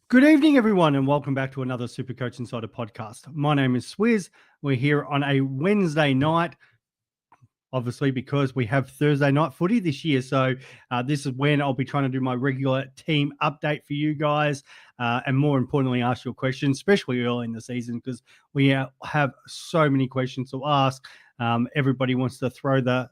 Good evening, everyone, and welcome back to another Supercoach Insider podcast. My name is Swiz. We're here on a Wednesday night, obviously, because we have Thursday night footy this year. So this is when I'll be trying to do my regular team update for you guys, and more importantly, ask your questions, especially early in the season, because we have so many questions to ask. Everybody wants to throw the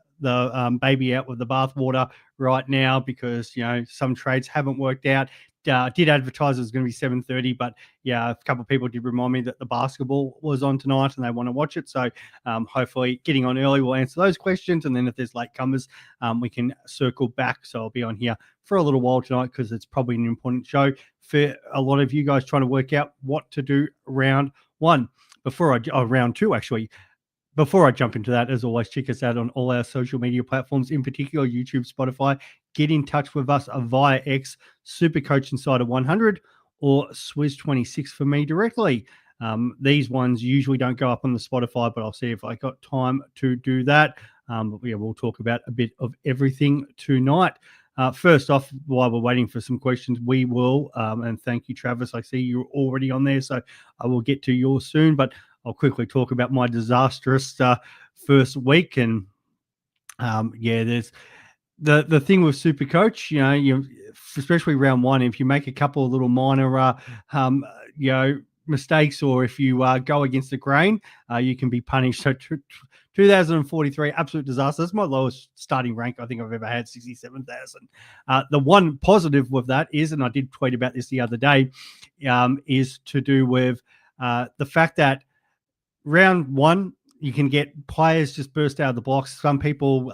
baby out with the bathwater right now because some trades haven't worked out. Did advertise it was going to be 7:30, but yeah, a couple of people did remind me that the basketball was on tonight and they want to watch it. So hopefully getting on early will answer those questions. And then if there's latecomers, we can circle back. So I'll be on here for a little while tonight because it's probably an important show for a lot of you guys trying to work out what to do round one. Round two, actually. Before I jump into that, as always, check us out on all our social media platforms, in particular YouTube, Spotify. Get in touch with us via X, Supercoach Insider 100, or Swiz26 for me directly. These ones usually don't go up on the Spotify, but I'll see if I got time to do that. But yeah, we'll talk about a bit of everything tonight. First off, while we're waiting for some questions, we will, and thank you, Travis. I see you're already on there, so I will get to yours soon, but I'll quickly talk about my disastrous first week. And there's the thing with Supercoach, especially round one, if you make a couple of little minor, mistakes, or if you go against the grain, you can be punished. So 2043, absolute disaster. That's my lowest starting rank I think I've ever had, 67,000. The one positive with that is, and I did tweet about this the other day, is to do with the fact that round one, you can get players just burst out of the blocks. Some people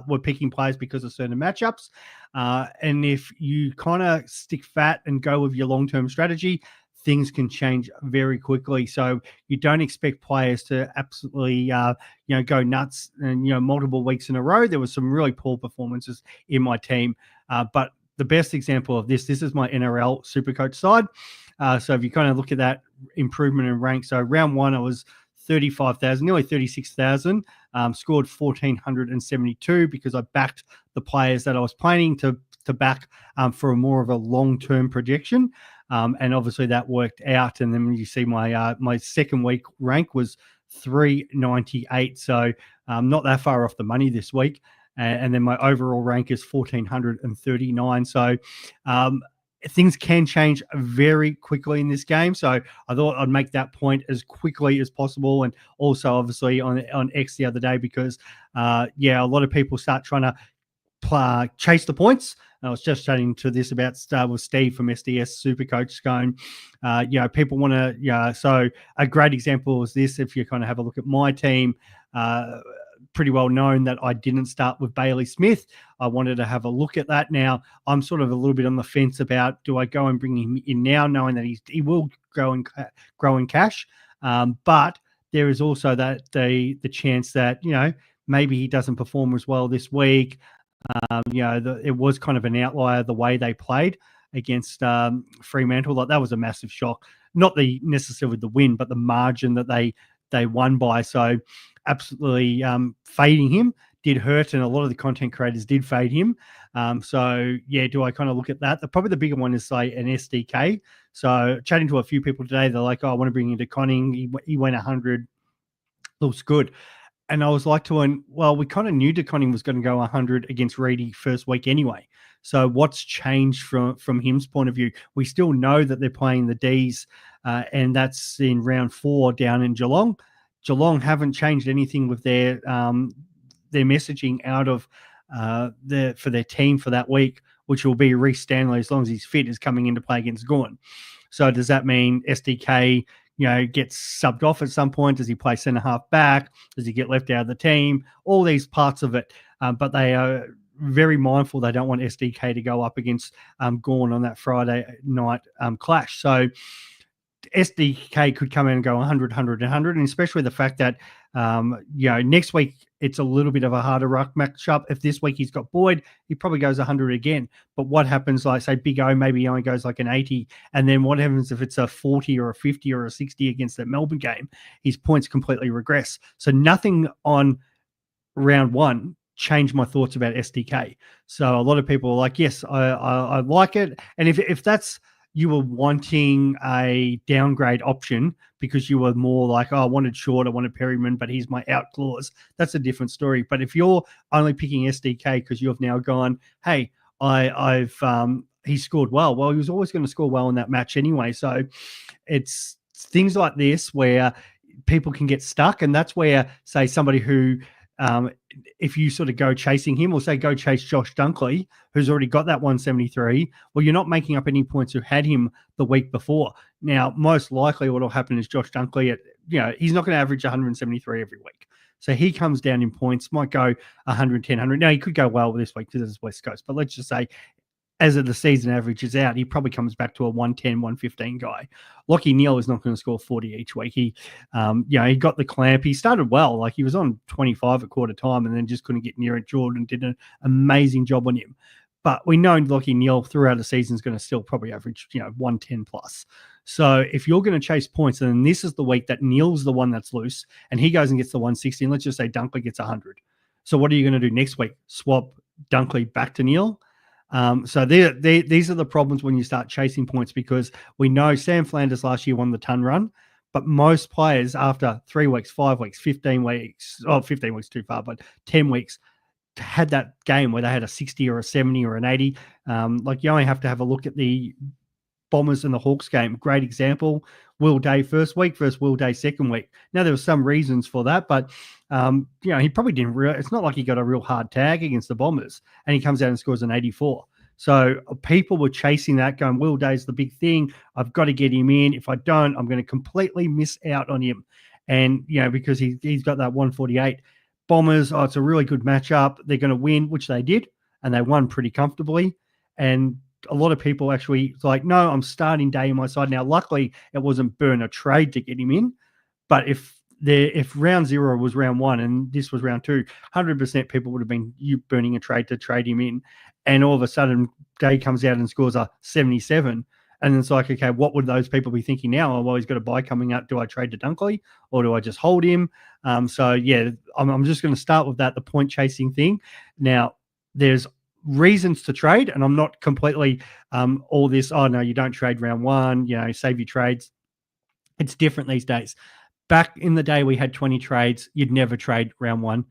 were picking players because of certain matchups. And if you kind of stick fat and go with your long-term strategy, things can change very quickly. So you don't expect players to absolutely, go nuts and, multiple weeks in a row. There was some really poor performances in my team. But the best example of this is my NRL Supercoach side. So if you kind of look at that improvement in rank, so round one, I was 35,000, nearly 36,000, scored 1,472 because I backed the players that I was planning to back for a more of a long-term projection. And obviously that worked out. And then when you see my second week rank was 398. So not that far off the money this week. And then my overall rank is 1,439. So things can change very quickly in this game. So I thought I'd make that point as quickly as possible. And also obviously on X the other day, because a lot of people start trying to chase the points. I was just chatting to this about with Steve from SDS Supercoach going, people want to, so a great example is this. If you kind of have a look at my team, pretty well known that I didn't start with Bailey Smith. I wanted to have a look at that. Now I'm sort of a little bit on the fence about, do I go and bring him in now, knowing that he will grow in cash. But there is also that the chance that, maybe he doesn't perform as well this week. It was kind of an outlier the way they played against Fremantle. Like, that was a massive shock. Not necessarily the win, but the margin that they won by. So absolutely fading him did hurt, and a lot of the content creators did fade him. Do I kind of look at that? Probably the bigger one is, say, an SDK. So chatting to a few people today, they're like, I want to bring him to Conning. He went 100. Looks good. And I was like we kind of knew DeConning was going to go 100 against Reedy first week anyway. So what's changed from him's point of view? We still know that they're playing the Ds, and that's in round 4 down in Geelong. Geelong haven't changed anything with their messaging out of for their team for that week, which will be Reece Stanley, as long as he's fit, is coming into play against Gorn. So does that mean SDK gets subbed off at some point? Does he play centre half back? Does he get left out of the team? All these parts of it. But they are very mindful they don't want SDK to go up against Gorn on that Friday night clash. So SDK could come in and go 100, 100, 100, and especially the fact that, next week it's a little bit of a harder ruck matchup. If this week he's got Boyd, he probably goes 100 again. But what happens, like, say, Big O maybe only goes like an 80, and then what happens if it's a 40 or a 50 or a 60 against that Melbourne game? His points completely regress. So nothing on round one changed my thoughts about SDK. So a lot of people are like, yes, I like it. And if that's you were wanting a downgrade option because you were more like, oh, I wanted Short, I wanted Perryman, but he's my out clause. That's a different story. But if you're only picking SDK because you've now gone, hey, he scored well. Well, he was always going to score well in that match anyway. So it's things like this where people can get stuck. And that's where, say, somebody who, if you sort of go chasing him, or say go chase Josh Dunkley, who's already got that 173, well, you're not making up any points who had him the week before. Now, most likely what will happen is Josh Dunkley, he's not going to average 173 every week. So he comes down in points, might go 110, 100. Now, he could go well this week because it's West Coast, but let's just say as the season averages out, he probably comes back to a 110, 115 guy. Lachie Neale is not going to score 40 each week. He got the clamp. He started well. Like, he was on 25 at quarter time and then just couldn't get near it. Jordan did an amazing job on him. But we know Lachie Neale throughout the season is going to still probably average, 110 plus. So if you're going to chase points, and then this is the week that Neale's the one that's loose, and he goes and gets the 160, and let's just say Dunkley gets 100. So what are you going to do next week? Swap Dunkley back to Neale? So these are the problems when you start chasing points, because we know Sam Flanders last year won the ton run, but most players after 3 weeks, 5 weeks, 15 weeks, 15 weeks too far, but 10 weeks had that game where they had a 60 or a 70 or an 80. You only have to have a look at the Bombers and the Hawks game. Great example. Will Day first week versus Will Day second week. Now, there were some reasons for that, but he probably didn't it's not like he got a real hard tag against the Bombers, and he comes out and scores an 84. So people were chasing that, going, Will Day's the big thing. I've got to get him in. If I don't, I'm going to completely miss out on him. And, because he's got that 148. Bombers, it's a really good matchup. They're going to win, which they did, and they won pretty comfortably. And a lot of people actually like, no, I'm starting Day on my side. Now, luckily, it wasn't burn a trade to get him in. But if round 0 was round 1 and this was round 2, 100% people would have been burning a trade to trade him in. And all of a sudden, Day comes out and scores a 77. And it's like, okay, what would those people be thinking now? Oh, well, he's got a buy coming up. Do I trade to Dunkley or do I just hold him? I'm just going to start with that, the point chasing thing. Now, there's reasons to trade, and I'm not completely all this, oh, no, you don't trade round 1, save your trades. It's different these days. Back in the day, we had 20 trades. You'd never trade round 1.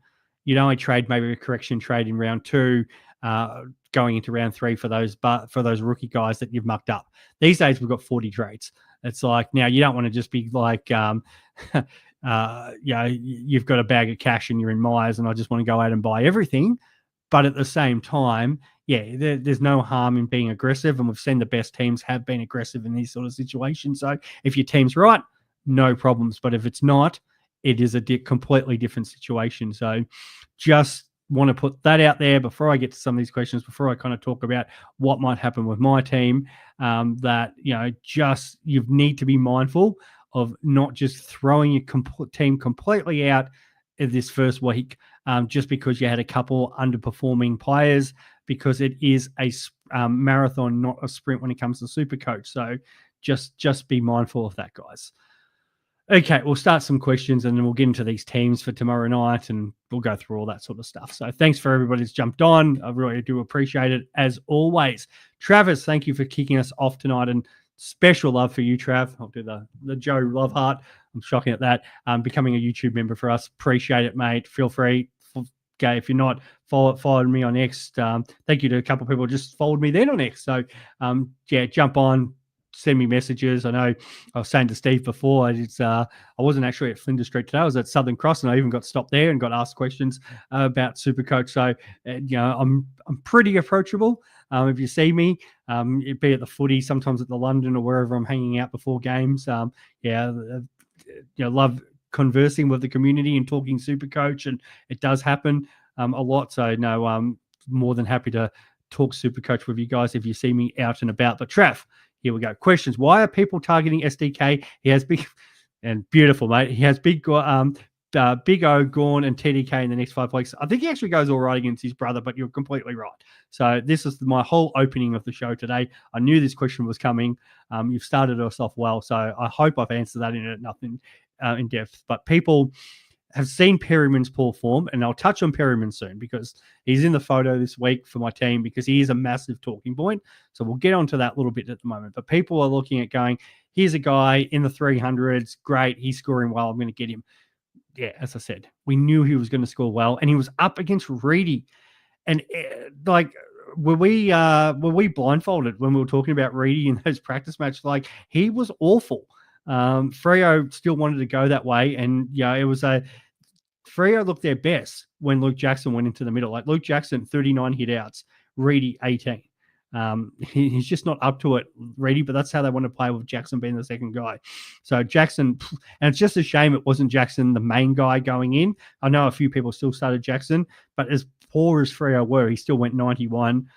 You'd only trade maybe a correction trade in round 2, going into round 3 for those rookie guys that you've mucked up. These days, we've got 40 trades. It's like, now you don't want to just be like, you've got a bag of cash and you're in Myers and I just want to go out and buy everything. But at the same time, there's no harm in being aggressive. And we've seen the best teams have been aggressive in these sort of situations. So if your team's right, no problems. But if it's not, it is a completely different situation. So just want to put that out there before I get to some of these questions, before I kind of talk about what might happen with my team, that, you need to be mindful of not just throwing your team completely out in this first week, just because you had a couple underperforming players, because it is a marathon, not a sprint when it comes to Supercoach. So just be mindful of that, guys. Okay, we'll start some questions and then we'll get into these teams for tomorrow night and we'll go through all that sort of stuff. So thanks for everybody who's jumped on. I really do appreciate it, as always. Travis, thank you for kicking us off tonight, and special love for you, Trav. I'll do the Joe Love Heart. I'm shocking at that. Becoming a YouTube member for us. Appreciate it, mate. Feel free. Okay, if you're not following me on X, thank you to a couple of people who just followed me then on X. So, jump on. Send me messages. I know I was saying to Steve before, I wasn't actually at Flinders Street today. I was at Southern Cross, and I even got stopped there and got asked questions about Supercoach. So, I'm pretty approachable. If you see me, it'd be at the footy, sometimes at the London or wherever I'm hanging out before games. Love conversing with the community and talking Supercoach, and it does happen a lot. So, no, I'm more than happy to talk Supercoach with you guys if you see me out and about. But Trav, here we go. Questions. Why are people targeting SDK? He has big and beautiful, mate. He has Big O, Gorn, and TDK in the next 5 weeks. I think he actually goes all right against his brother, but you're completely right. So this is my whole opening of the show today. I knew this question was coming. You've started us off well, so I hope I've answered that in nothing in depth. But people, have seen Perryman's poor form, and I'll touch on Perryman soon because he's in the photo this week for my team because he is a massive talking point. So we'll get onto that a little bit at the moment. But people are looking at going, here's a guy in the 300s, great, he's scoring well, I'm going to get him. Yeah, as I said, we knew he was going to score well, and he was up against Reedy. And like, were we blindfolded when we were talking about Reedy in those practice matches? Like, he was awful. Freo still wanted to go that way, and it was Freo looked their best when Luke Jackson went into the middle. Like, Luke Jackson, 39 hit outs, Reedy 18. He's just not up to it, Reedy, but that's how they want to play with Jackson being the second guy. So Jackson, and it's just a shame it wasn't Jackson the main guy going in. I know a few people still started Jackson, but as poor as Freo were, he still went 91.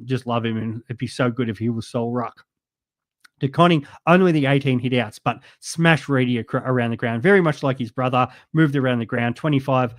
Just love him, and it'd be so good if he was sole ruck. De Koning, only the 18 hit outs, but smashed Reedy around the ground, very much like his brother, moved around the ground, 25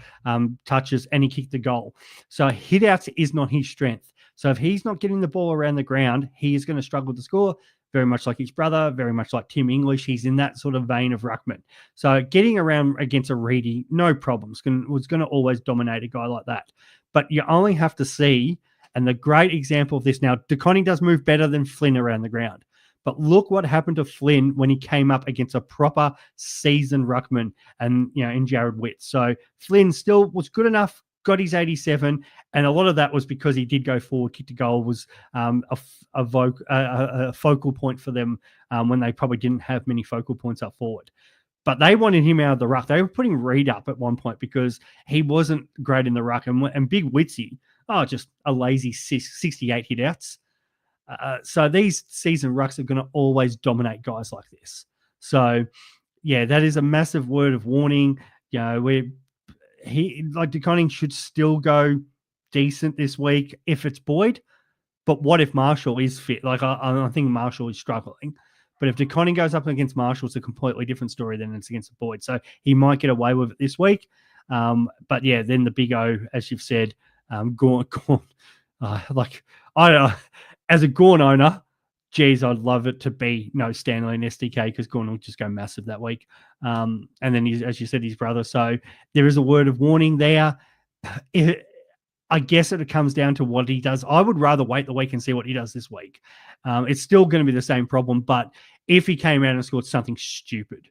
touches, and he kicked the goal. So hit outs is not his strength. So if he's not getting the ball around the ground, he is going to struggle to score, very much like his brother, very much like Tim English. He's in that sort of vein of ruckman. So getting around against a Reedy, no problems, was going to always dominate a guy like that. But you only have to see, and the great example of this now, De Koning does move better than Flynn around the ground. But look what happened to Flynn when he came up against a proper seasoned ruckman and, in Jared Witt. So Flynn still was good enough, got his 87, and a lot of that was because he did go forward, kicked a goal, was a focal point for them when they probably didn't have many focal points up forward. But they wanted him out of the ruck. They were putting Reed up at one point because he wasn't great in the ruck. And Big Witsy, just a lazy 68 hit outs. So these season rucks are going to always dominate guys like this. So, that is a massive word of warning. De Koning should still go decent this week if it's Boyd. But what if Marshall is fit? Like, I think Marshall is struggling. But if De Koning goes up against Marshall, it's a completely different story than it's against Boyd. So he might get away with it this week. But then the big O, as you've said, Gawn. I don't know. As a Gawn owner, geez, I'd love it to be no Stanley and SDK because Gawn will just go massive that week. And then, as you said, his brother. So there is a word of warning there. I guess it comes down to what he does. I would rather wait the week and see what he does this week. It's still going to be the same problem, but if he came out and scored something stupid,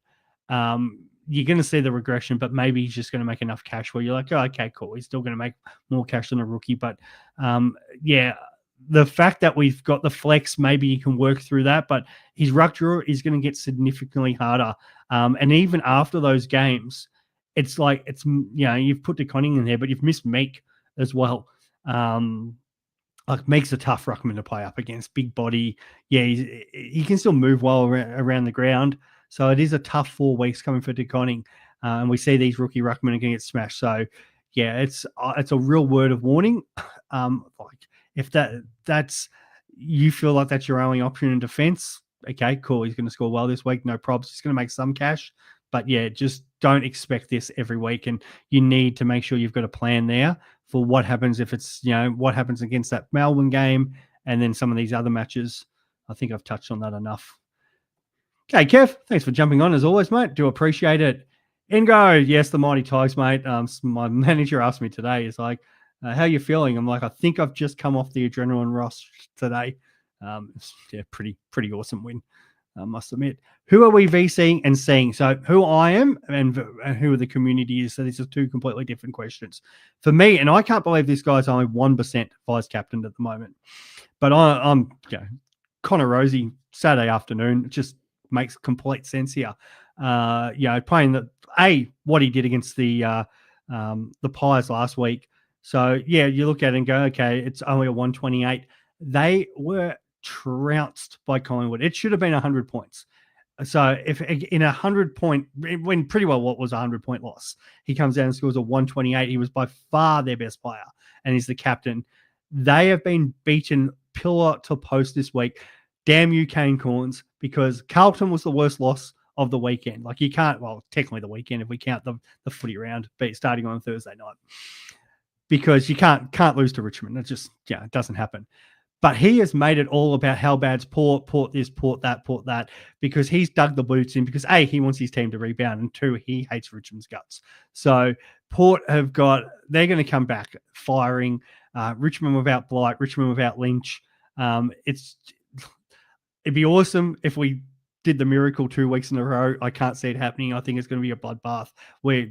you're going to see the regression, but maybe he's just going to make enough cash where you're like, oh, okay, cool. He's still going to make more cash than a rookie. But the fact that we've got the flex, maybe he can work through that, but his ruck draw is going to get significantly harder. And even after those games, it's like, you've put De Koning in there, but you've missed Meek as well. Meek's a tough ruckman to play up against, big body. He can still move well around the ground. So it is a tough 4 weeks coming for De Koning. And we see these rookie ruckmen are going to get smashed. So it's a real word of warning. If that's you feel like that's your only option in defense, okay, cool. He's going to score well this week, no problems. He's going to make some cash, but just don't expect this every week. And you need to make sure you've got a plan there for what happens if it's what happens against that Melbourne game and then some of these other matches. I think I've touched on that enough. Okay, Kev, thanks for jumping on as always, mate. Do appreciate it. Ingo, yes, the mighty Tigers, mate. My manager asked me today, is like, how are you feeling? I'm like, I think I've just come off the adrenaline rush today. Pretty awesome win, I must admit. Who are we VCing and seeing? So who I am and who the community is. So these are two completely different questions. For me, and I can't believe this guy's only 1% vice captain at the moment, but I'm Connor Rosie, Saturday afternoon, it just makes complete sense here. Playing what he did against the Pies last week. So, you look at it and go, okay, it's only a 128. They were trounced by Collingwood. It should have been 100 points. So, if in 100-point, when pretty well what was a 100-point loss, he comes down and scores a 128. He was by far their best player, and he's the captain. They have been beaten pillar to post this week. Damn you, Kane Corns, because Carlton was the worst loss of the weekend. Like, you can't, technically the weekend if we count the footy round, but starting on Thursday night. Because you can't lose to Richmond. It just, it doesn't happen. But he has made it all about how bad's Port this, Port that, because he's dug the boots in because A, he wants his team to rebound, and 2, he hates Richmond's guts. So Port they're going to come back firing. Richmond without Blight, Richmond without Lynch. It'd be awesome if we did the miracle 2 weeks in a row. I can't see it happening. I think it's going to be a bloodbath where,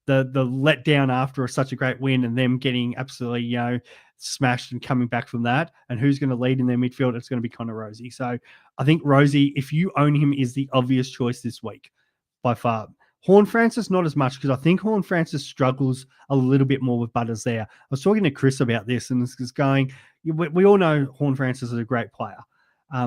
the letdown after such a great win and them getting absolutely, smashed and coming back from that. And who's going to lead in their midfield? It's going to be Connor Rosie. So I think Rosie, if you own him, is the obvious choice this week by far. Horne-Francis, not as much, because I think Horne-Francis struggles a little bit more with Butters there. I was talking to Chris about this, and this is going, we all know Horne-Francis is a great player.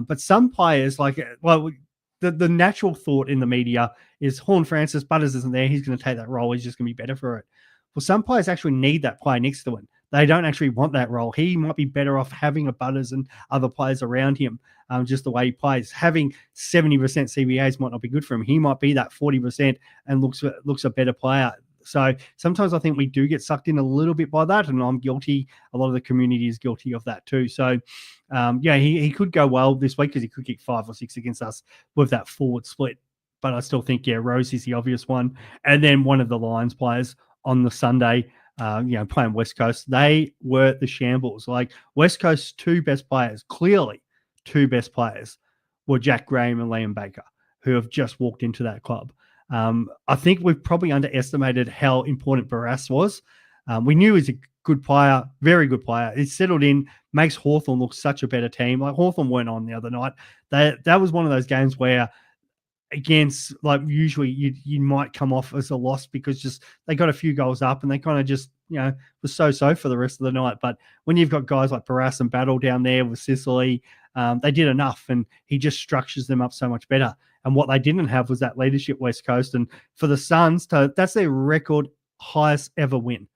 But some players, the natural thought in the media is Horne-Francis, Butters isn't there, he's going to take that role, he's just going to be better for it. Well, some players actually need that player next to him. They don't actually want that role. He might be better off having a Butters and other players around him, just the way he plays. Having 70% CBAs might not be good for him. He might be that 40% and looks a better player. So sometimes I think we do get sucked in a little bit by that, and I'm guilty. A lot of the community is guilty of that too. So, he could go well this week because he could kick 5 or 6 against us with that forward split. But I still think, Rosie's the obvious one. And then one of the Lions players on the Sunday, playing West Coast, they were the shambles. Like West Coast's 2 best players, clearly 2 best players, were Jack Graham and Liam Baker, who have just walked into that club. I think we've probably underestimated how important Barras was. We knew he's a good player, very good player. He's settled in, makes Hawthorn look such a better team. Like Hawthorn weren't on the other night. That was one of those games where against, like, usually you might come off as a loss because just they got a few goals up and they kind of just, was so for the rest of the night. But when you've got guys like Barras and Battle down there with Sicily, they did enough, and he just structures them up so much better. And what they didn't have was that leadership West Coast. And for the Suns, that's their record highest ever win.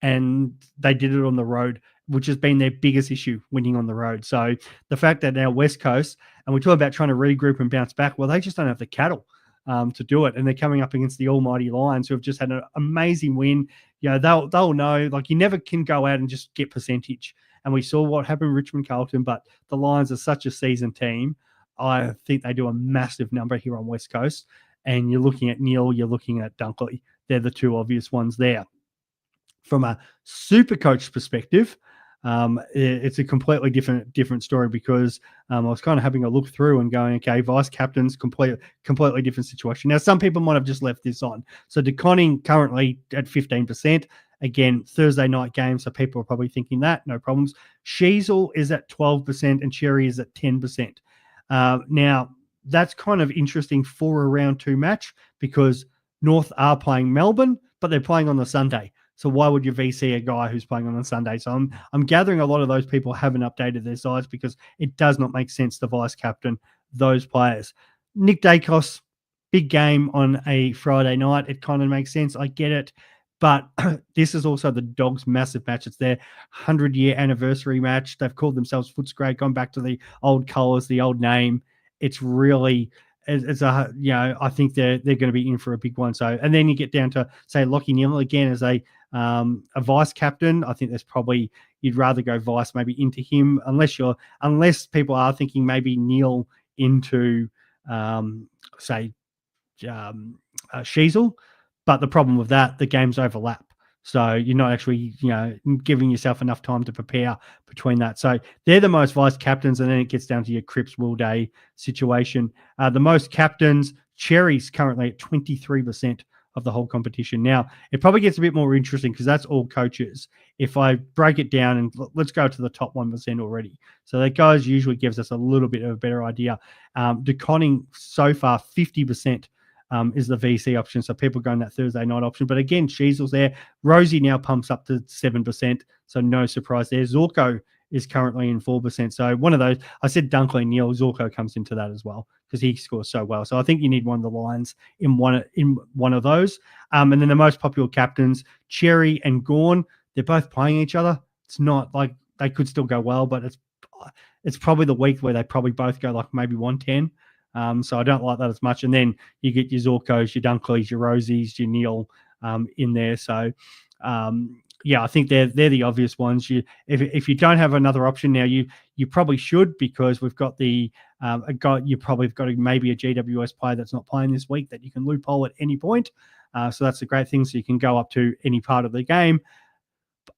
And they did it on the road, which has been their biggest issue, winning on the road. So the fact that now West Coast, and we talk about trying to regroup and bounce back, well, they just don't have the cattle to do it. And they're coming up against the almighty Lions, who have just had an amazing win. They'll know, like, you never can go out and just get percentage. And we saw what happened with Richmond Carlton, but the Lions are such a seasoned team. I think they do a massive number here on West Coast. And you're looking at Neil, you're looking at Dunkley. They're the 2 obvious ones there. From a Supercoach perspective, it's a completely different story because I was kind of having a look through and going, okay, vice captains, completely different situation. Now, some people might have just left this on. So DeConning currently at 15%. Again, Thursday night game, so people are probably thinking that, no problems. Sheasel is at 12% and Cherry is at 10%. Now, that's kind of interesting for a round 2 match because North are playing Melbourne, but they're playing on the Sunday. So why would you VC a guy who's playing on a Sunday? So I'm gathering a lot of those people haven't updated their sides because it does not make sense to vice captain those players. Nick Dacos, big game on a Friday night. It kind of makes sense. I get it. But this is also the Dogs' massive match. It's their 100-year anniversary match. They've called themselves Footscray, gone back to the old colours, the old name. It's really... I think they're going to be in for a big one. So, and then you get down to, say, Lockie Neal again as a vice captain. I think there's probably, you'd rather go vice maybe into him unless people are thinking maybe Neal into Sheasel. But the problem with that, the games overlap. So you're not actually, giving yourself enough time to prepare between that. So they're the most vice captains, and then it gets down to your Cripps Will Day situation. The most captains, Cherry's currently at 23% of the whole competition. Now, it probably gets a bit more interesting because that's all coaches. If I break it down, and let's go to the top 1% already. So that guys usually gives us a little bit of a better idea. DeConning so far, 50%. Is the VC option. So people go in that Thursday night option. But again, Sheasel's there. Rosie now pumps up to 7%. So no surprise there. Zorko is currently in 4%. So one of those, I said Dunkley, Neil, Zorko comes into that as well because he scores so well. So I think you need one of the Lions in one of those. And then the most popular captains, Cherry and Gawn, they're both playing each other. It's not like they could still go well, but it's probably the week where they probably both go like maybe 110. So I don't like that as much. And then you get your Zorkos, your Dunkleys, your Rosies, your Neil in there. So I think they're the obvious ones. If you don't have another option now, you probably should, because we've got you probably got maybe a GWS player that's not playing this week that you can loophole at any point. So that's a great thing. So you can go up to any part of the game.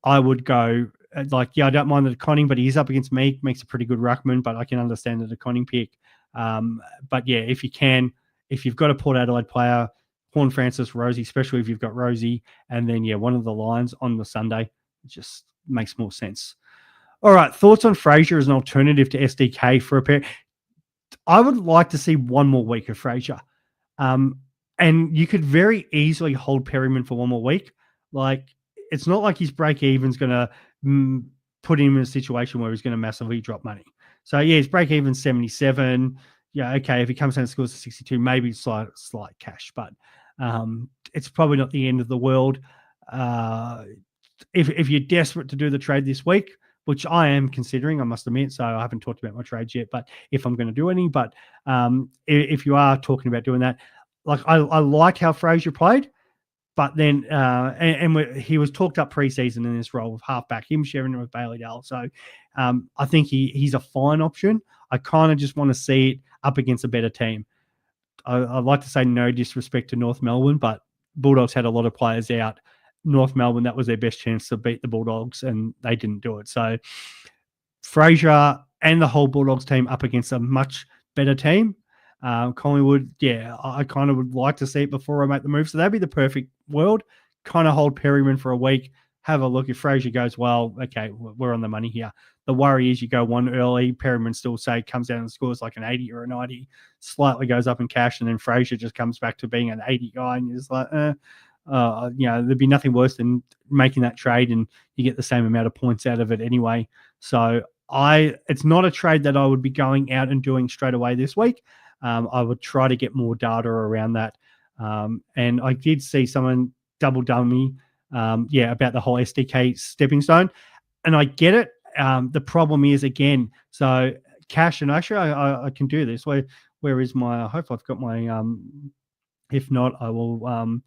I would go I don't mind the Conning, but he's up against Meek, makes a pretty good ruckman, but I can understand the Conning pick. But yeah, if you've got a Port Adelaide player, Horn Francis, Rosie, especially if you've got Rosie, and then one of the Lions on the Sunday, it just makes more sense. All right, thoughts on Fraser as an alternative to SDK for a pair? I would like to see one more week of Fraser. And you could very easily hold Perryman for one more week. It's not like his break even's going to put him in a situation where he's going to massively drop money. So yeah, his break even 77. Yeah, okay. If he comes down and scores a 62, maybe slight cash, but it's probably not the end of the world. If you're desperate to do the trade this week, which I am considering, I must admit, so I haven't talked about my trades yet, but if I'm going to do any, but if you are talking about doing that, I like how Fraser played. But then, he was talked up preseason in this role with halfback, him sharing it with Bailey Dale. So I think he's a fine option. I kind of just want to see it up against a better team. I'd like to say no disrespect to North Melbourne, but Bulldogs had a lot of players out. North Melbourne, that was their best chance to beat the Bulldogs, and they didn't do it. So Fraser and the whole Bulldogs team up against a much better team. Collingwood, I kind of would like to see it before I make the move. So that'd be the perfect world. Kind of hold Perryman for a week, have a look. If Fraser goes well, okay, we're on the money here. The worry is you go one early, Perryman still comes down and scores like an 80 or a 90, slightly goes up in cash, and then Fraser just comes back to being an 80 guy, and you're just like, there'd be nothing worse than making that trade and you get the same amount of points out of it anyway. So it's not a trade that I would be going out and doing straight away this week. I would try to get more data around that. And I did see someone double dummy, about the whole SDK stepping stone. And I get it. The problem is, again, so cash, and actually I can do this. Where is I hope I've got my, if not, I will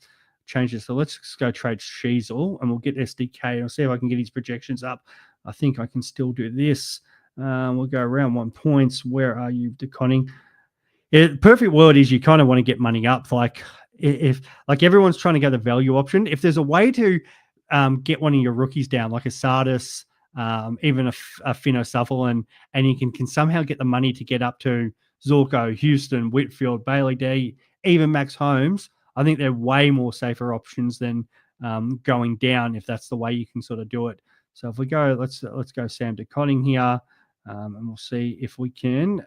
change this. So let's go trade Sheasel and we'll get SDK. I'll see if I can get his projections up. I think I can still do this. We'll go around 1 point. Where are you, deconning? Perfect world is you kind of want to get money up. If everyone's trying to go the value option, if there's a way to get one of your rookies down, like a Sardis, even a Fino Suffle, and you can somehow get the money to get up to Zorko, Houston, Whitfield, Bailey D, even Max Holmes, I think they're way more safer options than going down, if that's the way you can sort of do it. So if we go, let's go Sam DeConning here, and we'll see if we can.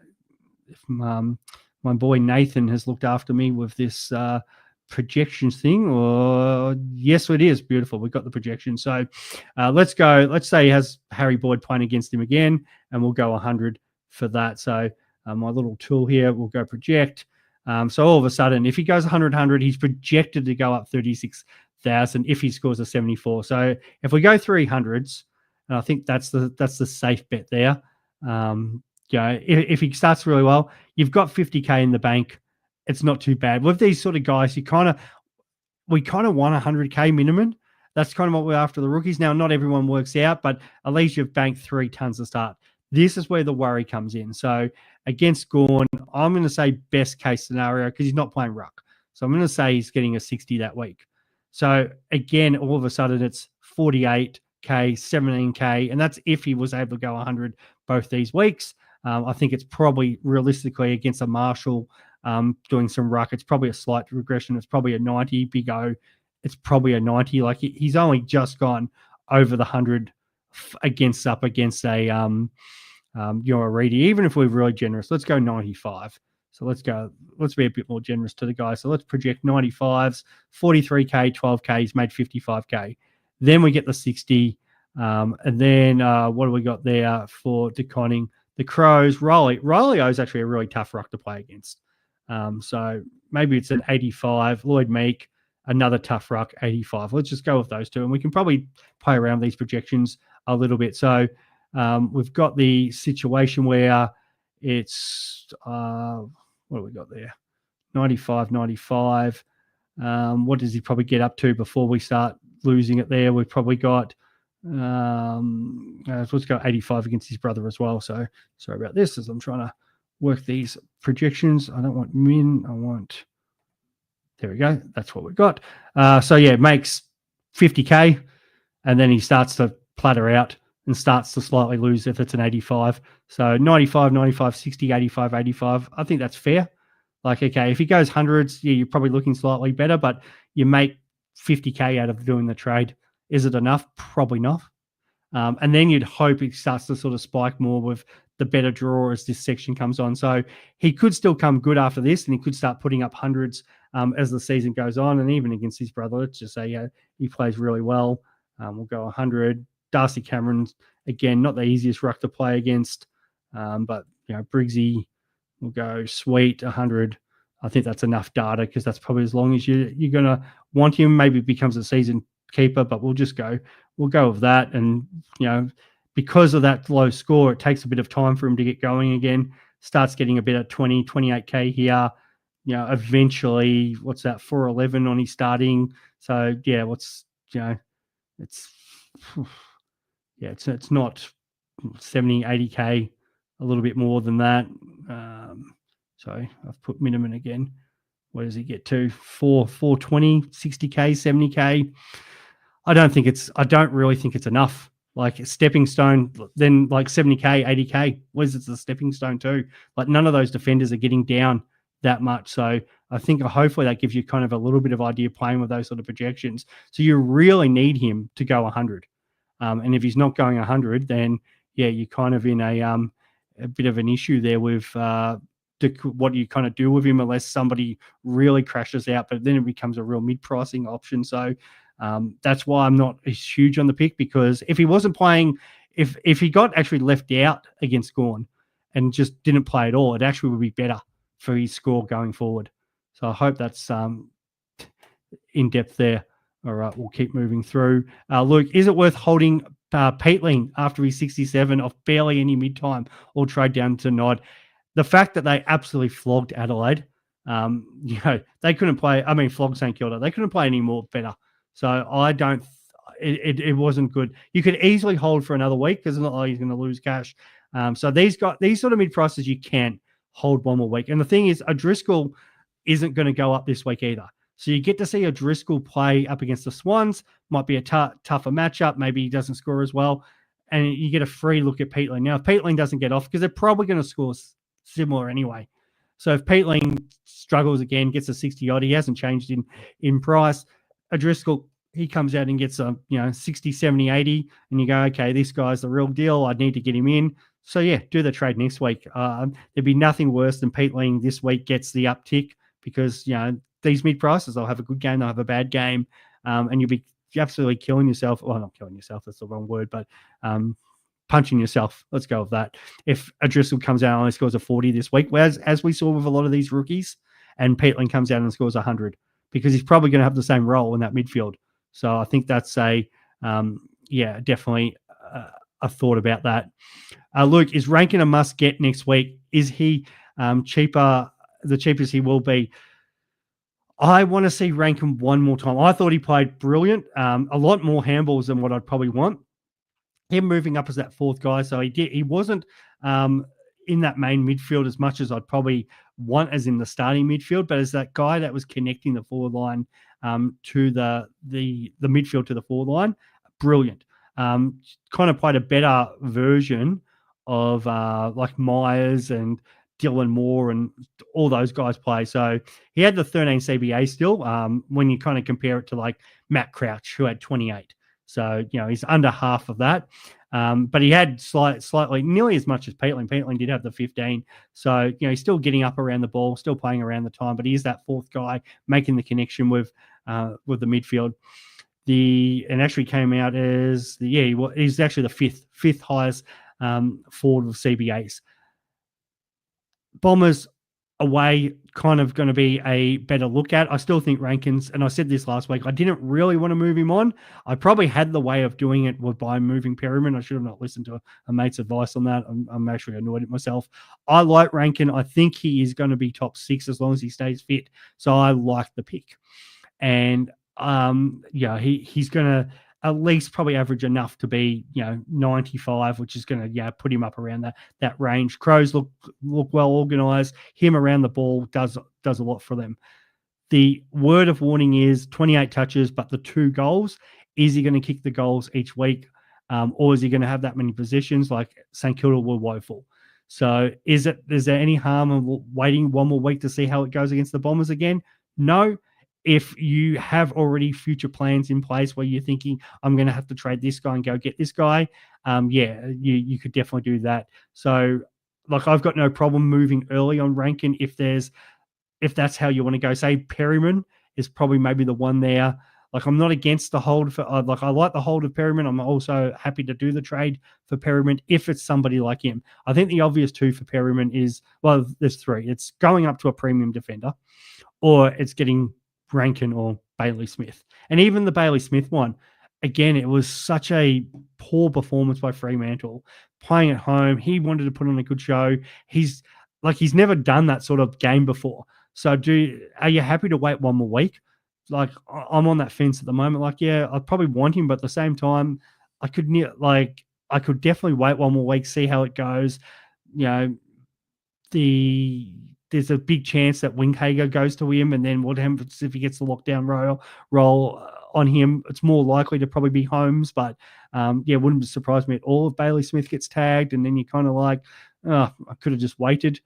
If my boy Nathan has looked after me with this projections thing, or yes, it is beautiful. We've got the projection. So let's go. Let's say he has Harry Boyd playing against him again, and we'll go 100 for that. So my little tool here will go project. So all of a sudden, if he goes 100, he's projected to go up 36,000 if he scores a 74. So if we go 300s, and I think that's the safe bet there. If he starts really well, you've got 50K in the bank. It's not too bad. With these sort of guys, we kind of want 100K minimum. That's kind of what we're after the rookies. Now, not everyone works out, but at least you've banked 3 tons to start. This is where the worry comes in. So against Gawn, I'm going to say best case scenario, because he's not playing Ruck. So I'm going to say he's getting a 60 that week. So again, all of a sudden it's 48K, 17K, and that's if he was able to go 100 both these weeks. I think it's probably realistically against a Marshall doing some Ruck. It's probably a slight regression. It's probably a 90. Big O, it's probably a 90. Like he's only just gone over the 100 against a Reedy. Even if we're really generous, let's go 95. So let's be a bit more generous to the guy. So let's project 95s, 43K, 12K. He's made 55K. Then we get the 60. And then what do we got there for deconning? The Crows, Riley is actually a really tough Ruck to play against. So maybe it's an 85. Lloyd Meek, another tough Ruck, 85. Let's just go with those two. And we can probably play around these projections a little bit. So we've got the situation where it's, what do we got there? 95. What does he probably get up to before we start losing it there? We've probably got Let's go 85 against his brother as well. So sorry about this as I'm trying to work these projections. I don't want min. I want. There we go. That's what we got. So yeah, it makes 50K, and then he starts to platter out and starts to slightly lose if it's an 85. So 95, 95, 60, 85, 85. I think that's fair. Like, okay, if he goes hundreds, yeah, you're probably looking slightly better, but you make 50K out of doing the trade. Is it enough? Probably not. And then you'd hope it starts to sort of spike more with the better draw as this section comes on. So he could still come good after this, and he could start putting up hundreds as the season goes on. And even against his brother, let's just say, yeah, he plays really well. We'll go 100. Darcy Cameron's, again, not the easiest ruck to play against, but, you know, Briggsy will go sweet 100. I think that's enough data because that's probably as long as you're going to want him. Maybe it becomes a season keeper, but we'll go with that. And, you know, because of that low score, it takes a bit of time for him to get going again. Starts getting a bit at 20, 28K here. You know, eventually, what's that, 411 on his starting. So, yeah, it's not 70, 80K, a little bit more than that. Sorry, I've put minimum again. Where does he get to? 420, 60K, 70K. I don't really think it's enough. Like a stepping stone, then like 70K, 80K. Where's it the stepping stone to? Like none of those defenders are getting down that much. So I think hopefully that gives you kind of a little bit of idea playing with those sort of projections. So you really need him to go 100. And if he's not going 100, then yeah, you're kind of in a bit of an issue there with what do you kind of do with him unless somebody really crashes out, but then it becomes a real mid-pricing option. So that's why I'm not as huge on the pick, because if he wasn't playing, if he got actually left out against Gorn and just didn't play at all, it actually would be better for his score going forward. So I hope that's in depth there. All right, we'll keep moving through. Luke, is it worth holding Peatling after he's 67 off barely any mid-time or trade down to Nod? The fact that they absolutely flogged Adelaide, they couldn't play. I mean, flogged St Kilda. They couldn't play any more better. So I don't. It wasn't good. You could easily hold for another week because it's not like he's going to lose cash. So these sort of mid prices you can hold one more week. And the thing is, O'Driscoll isn't going to go up this week either. So you get to see O'Driscoll play up against the Swans. Might be a tougher matchup. Maybe he doesn't score as well, and you get a free look at Peatling. Now, if Peatling doesn't get off, because they're probably going to score similar anyway. So if Peatling struggles again, gets a 60-odd, he hasn't changed in price. O'Driscoll, he comes out and gets a 60, 70, 80, and you go, okay, this guy's the real deal. I need to get him in. So yeah, do the trade next week. There'd be nothing worse than Peatling this week gets the uptick because these mid prices, they'll have a good game, they'll have a bad game, and you'll be absolutely killing yourself. Well, not killing yourself, that's the wrong word, but punching yourself. Let's go with that. If O'Driscoll comes out and only scores a 40 this week, whereas as we saw with a lot of these rookies, and Peatling comes out and scores 100, because he's probably going to have the same role in that midfield. So I think that's definitely a thought about that. Luke, is Rankin a must get next week? Is he cheaper? The cheapest he will be. I want to see Rankin one more time. I thought he played brilliant. A lot more handballs than what I'd probably want. Him moving up as that fourth guy, so he wasn't in that main midfield as much as I'd probably want as in the starting midfield, but as that guy that was connecting the forward line to the midfield to the forward line, brilliant. Kind of played a better version of like Myers and Dylan Moore and all those guys play. So he had the 13 CBA still when you kind of compare it to like Matt Crouch, who had 28. So, he's under half of that. But he had slightly, nearly as much as Peatling. Peatling did have the 15. So, he's still getting up around the ball, still playing around the time, but he is that fourth guy making the connection with the midfield. And actually came out as he's actually the fifth highest forward of CBAs. Bombers away kind of going to be a better look at. I still think Rankins, and I said this last week, I didn't really want to move him on. I probably had the way of doing it by moving Perryman. I should have not listened to a mate's advice on that. I'm actually annoyed at myself. I like Rankin. I think he is going to be top 6 as long as he stays fit. So I like the pick. And he's going to at least probably average enough to be, 95, which is going to, put him up around that range. Crows look well organized. Him around the ball does a lot for them. The word of warning is 28 touches, but the 2 goals. Is he going to kick the goals each week? Or is he going to have that many positions? Like St Kilda were woeful. So is there any harm in waiting one more week to see how it goes against the Bombers again? No. If you have already future plans in place where you're thinking, I'm going to have to trade this guy and go get this guy, you could definitely do that. So, like, I've got no problem moving early on Rankin if that's how you want to go. Say Perryman is probably maybe the one there. Like, I'm not against the hold for, I like the hold of Perryman. I'm also happy to do the trade for Perryman if it's somebody like him. I think the obvious 2 for Perryman is, well, there's 3. It's going up to a premium defender, or it's getting Rankin or Bailey Smith. And even the Bailey Smith one, again, it was such a poor performance by Fremantle. Playing at home, he wanted to put on a good show. He's never done that sort of game before. So are you happy to wait one more week? Like, I'm on that fence at the moment. Like, yeah, I probably want him, but at the same time, I could definitely wait one more week, see how it goes. There's a big chance that Winghager goes to him, and then what happens if he gets the lockdown role on him? It's more likely to probably be Holmes, but wouldn't surprise me at all if Bailey Smith gets tagged, and then you're kind of like, I could have just waited.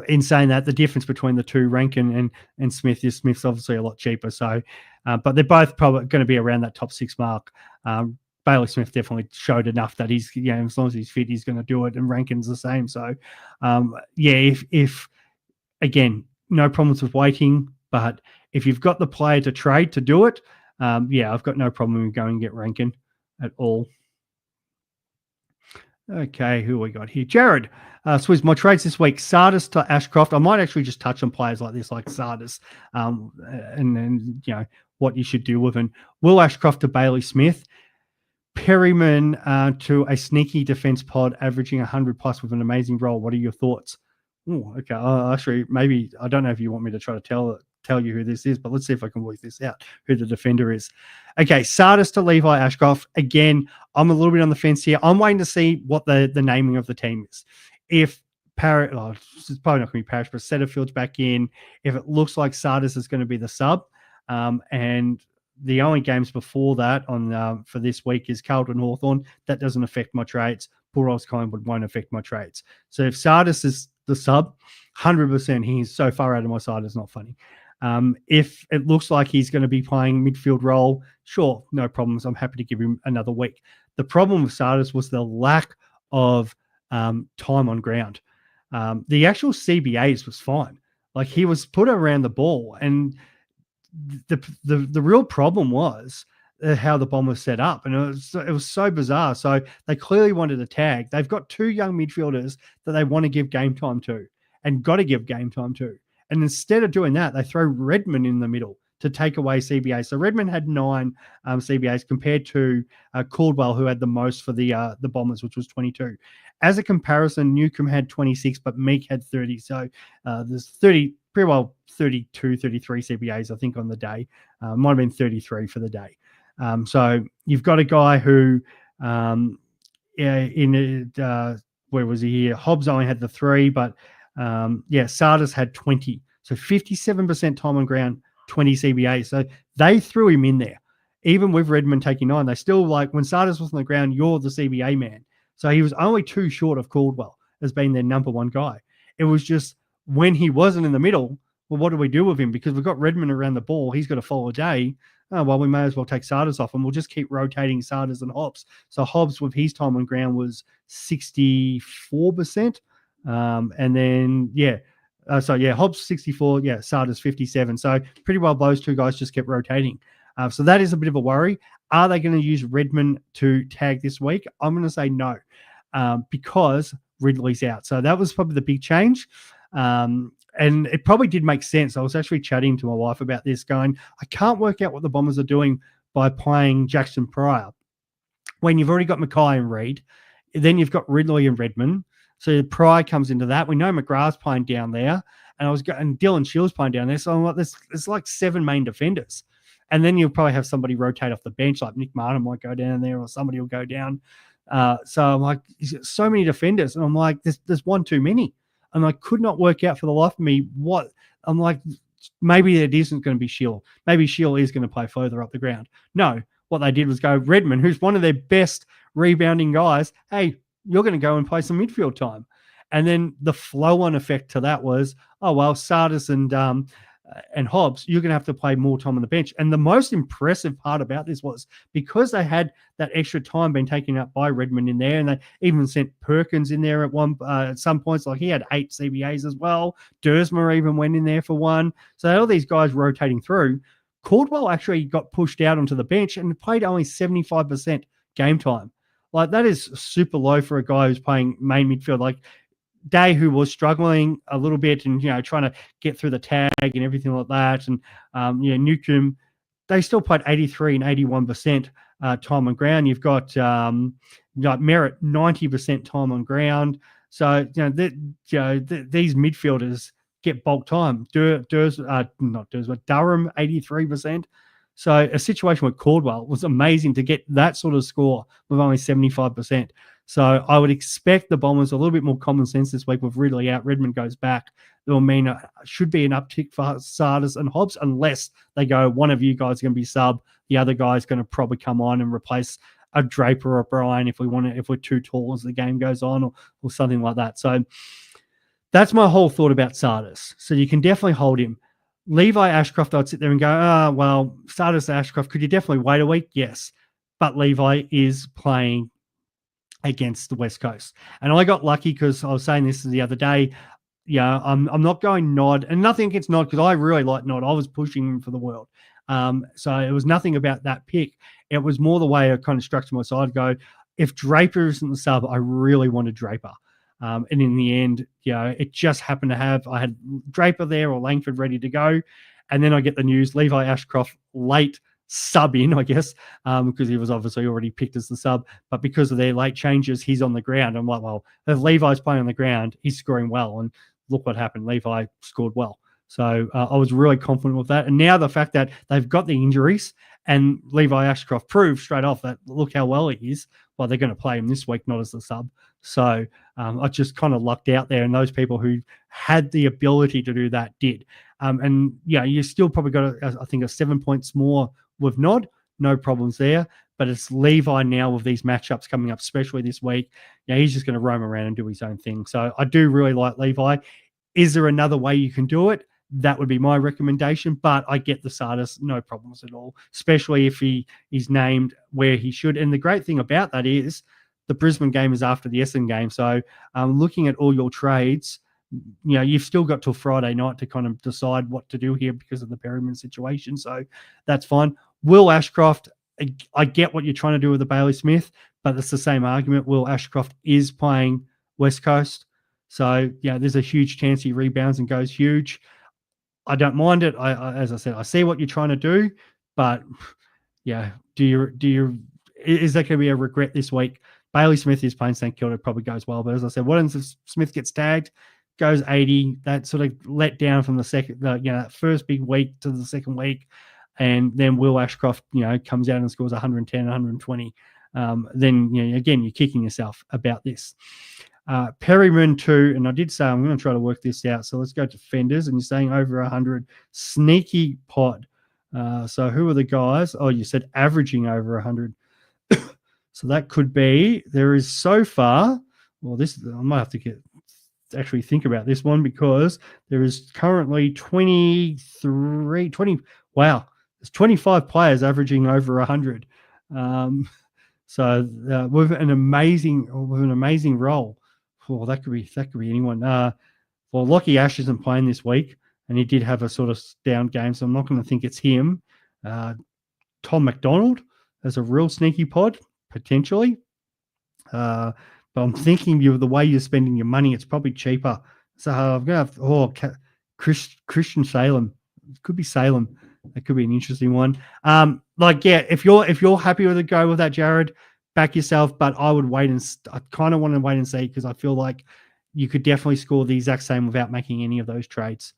In saying that, the difference between the 2, Rankin and Smith, is Smith's obviously a lot cheaper. So, but they're both probably going to be around that top 6 mark. Bailey Smith definitely showed enough that he's, as long as he's fit, he's going to do it, and Rankin's the same. So, if again, no problems with waiting, but if you've got the player to trade to do it, I've got no problem with going and get Rankin at all. Okay, who we got here? Jared. Swiz, my trades this week, Sardis to Ashcroft. I might actually just touch on players like this, like Sardis, and then, what you should do with him. Will Ashcroft to Bailey Smith. Perryman to a sneaky defense pod averaging 100 plus with an amazing role. What are your thoughts? Oh, okay. Actually, maybe, I don't know if you want me to try to tell you who this is, but let's see if I can work this out, who the defender is. Okay, Sardis to Levi Ashcroft. Again, I'm a little bit on the fence here. I'm waiting to see what the naming of the team is. If it's probably not going to be Parrish, but Setterfield's back in. If it looks like Sardis is going to be the sub, and the only games before that for this week is Carlton Hawthorn. That doesn't affect my trades. Bulldogs Collingwood won't affect my trades. So if Sardis is the sub, 100%, he's so far out of my side, it's not funny. If it looks like he's going to be playing midfield role, sure, no problems. I'm happy to give him another week. The problem with Sardis was the lack of time on ground. The actual CBAs was fine. Like, he was put around the ball, and the real problem was how the bomb was set up, and it was so bizarre. So they clearly wanted a tag. They've got 2 young midfielders that they want to give game time to, and got to give game time to. And instead of doing that, they throw Redmond in the middle to take away CBA. So Redmond had 9 CBAs compared to Caldwell, who had the most for the Bombers, which was 22. As a comparison, Newcomb had 26, but Meek had 30. So there's 30, pretty well 32, 33 CBAs, I think, on the day. Might have been 33 for the day. So you've got a guy who, where was he here? Hobbs only had the 3, but Sardis had 20. So 57% time on ground, 20 CBA. So they threw him in there. Even with Redmond taking 9, they still, like, when Sardis was on the ground, you're the CBA man. So he was only 2 short of Caldwell as being their number 1 guy. It was just when he wasn't in the middle, well, what do we do with him? Because we've got Redmond around the ball. He's got to follow Day. Oh, well, we may as well take Sardis off, and we'll just keep rotating Sardis and Hobbs. So Hobbs, with his time on ground, was 64%. And then, Hobbs 64, Sardis 57. So pretty well those 2 guys just kept rotating. So that is a bit of a worry. Are they going to use Redmond to tag this week? I'm going to say no, because Ridley's out. So that was probably the big change. And it probably did make sense. I was actually chatting to my wife about this, going, I can't work out what the Bombers are doing by playing Jackson Pryor when you've already got Mackay and Reid. Then you've got Ridley and Redmond. So Pryor comes into that. We know McGrath's playing down there, and Dylan Shields playing down there. So I'm like, there's like 7 main defenders. And then you'll probably have somebody rotate off the bench, like Nick Martin might go down there, or somebody will go down. So I'm like, he's got so many defenders, and I'm like, there's one too many, and I could not work out for the life of me what. I'm like, maybe it isn't going to be Shield. Maybe Shield is going to play further up the ground. No, what they did was go Redmond, who's one of their best rebounding guys. Hey, you're going to go and play some midfield time. And then the flow-on effect to that was, oh, well, Sardis and Hobbs, you're going to have to play more time on the bench. And the most impressive part about this was because they had that extra time being taken up by Redmond in there, and they even sent Perkins in there at some points. Like he had 8 CBAs as well. Dersma even went in there for 1. So all these guys rotating through. Caldwell actually got pushed out onto the bench and played only 75% game time. Like that is super low for a guy who's playing main midfield. Like Day, who was struggling a little bit and, trying to get through the tag and everything like that. And, Newcomb, they still played 83 and 81% time on ground. You've got Merritt, 90% time on ground. So, these midfielders get bulk time. Durham, 83%. So a situation with Caldwell was amazing to get that sort of score with only 75%. So I would expect the Bombers a little bit more common sense this week with Ridley out. Redmond goes back. It will mean should be an uptick for Sardis and Hobbs, unless they go, one of you guys is going to be sub, the other guy is going to probably come on and replace a Draper or Brian if we're too tall as the game goes on, or something like that. So that's my whole thought about Sardis. So you can definitely hold him. Levi Ashcroft, I'd sit there and go, well, Sardis Ashcroft, could you definitely wait a week? Yes. But Levi is playing against the West Coast. And I got lucky because I was saying this the other day. I'm not going Nod, and nothing against Nod because I really like Nod. I was pushing him for the world. So it was nothing about that pick. It was more the way I kind of structured my side. Go, if Draper isn't the sub, I really wanted Draper. And in the end, it just happened to have, I had Draper there or Langford ready to go. And then I get the news, Levi Ashcroft late sub in, I guess, because he was obviously already picked as the sub. But because of their late changes, he's on the ground. I'm like, well, if Levi's playing on the ground, he's scoring well. And look what happened. Levi scored well. So I was really confident with that. And now the fact that they've got the injuries and Levi Ashcroft proved straight off that look how well he is. Well, they're going to play him this week, not as the sub. So I just kind of lucked out there. And those people who had the ability to do that did. And you still probably got, I think, a 7 points more with Nod. No problems there. But it's Levi now with these matchups coming up, especially this week. He's just going to roam around and do his own thing. So I do really like Levi. Is there another way you can do it? That would be my recommendation, but I get the Sardis, no problems at all, especially if he is named where he should. And the great thing about that is the Brisbane game is after the Essendon game. So looking at all your trades, you've still got till Friday night to kind of decide what to do here because of the Perryman situation. So that's fine. Will Ashcroft, I get what you're trying to do with the Bailey Smith, but it's the same argument. Will Ashcroft is playing West Coast. So, there's a huge chance he rebounds and goes huge. I don't mind it. As I said, I see what you're trying to do, but is that going to be a regret this week? Bailey Smith is playing St Kilda, probably goes well, but as I said, what if Smith gets tagged, goes 80? That sort of let down from the second, that first big week to the second week, and then Will Ashcroft, comes out and scores 110, 120. Then again, you're kicking yourself about this. Perryman 2, and I did say I'm going to try to work this out. So let's go to defenders, and you're saying over 100. Sneaky pod. So who are the guys? Oh, you said averaging over 100. So that could be, there is so far, well, I might have to actually think about this one because there is currently 20, there's 25 players averaging over 100. So with an amazing role. Oh, that could be anyone. Well, Lockie Ash isn't playing this week, and he did have a sort of down game, so I'm not going to think it's him. Tom McDonald as a real sneaky pod, potentially. But I'm thinking the way you're spending your money, it's probably cheaper. So I'm going to have Christian Salem. It could be Salem. That could be an interesting one. If you're happy with a go with that, Jared, back yourself. But I would wait I kind of want to wait and see because I feel like you could definitely score the exact same without making any of those trades.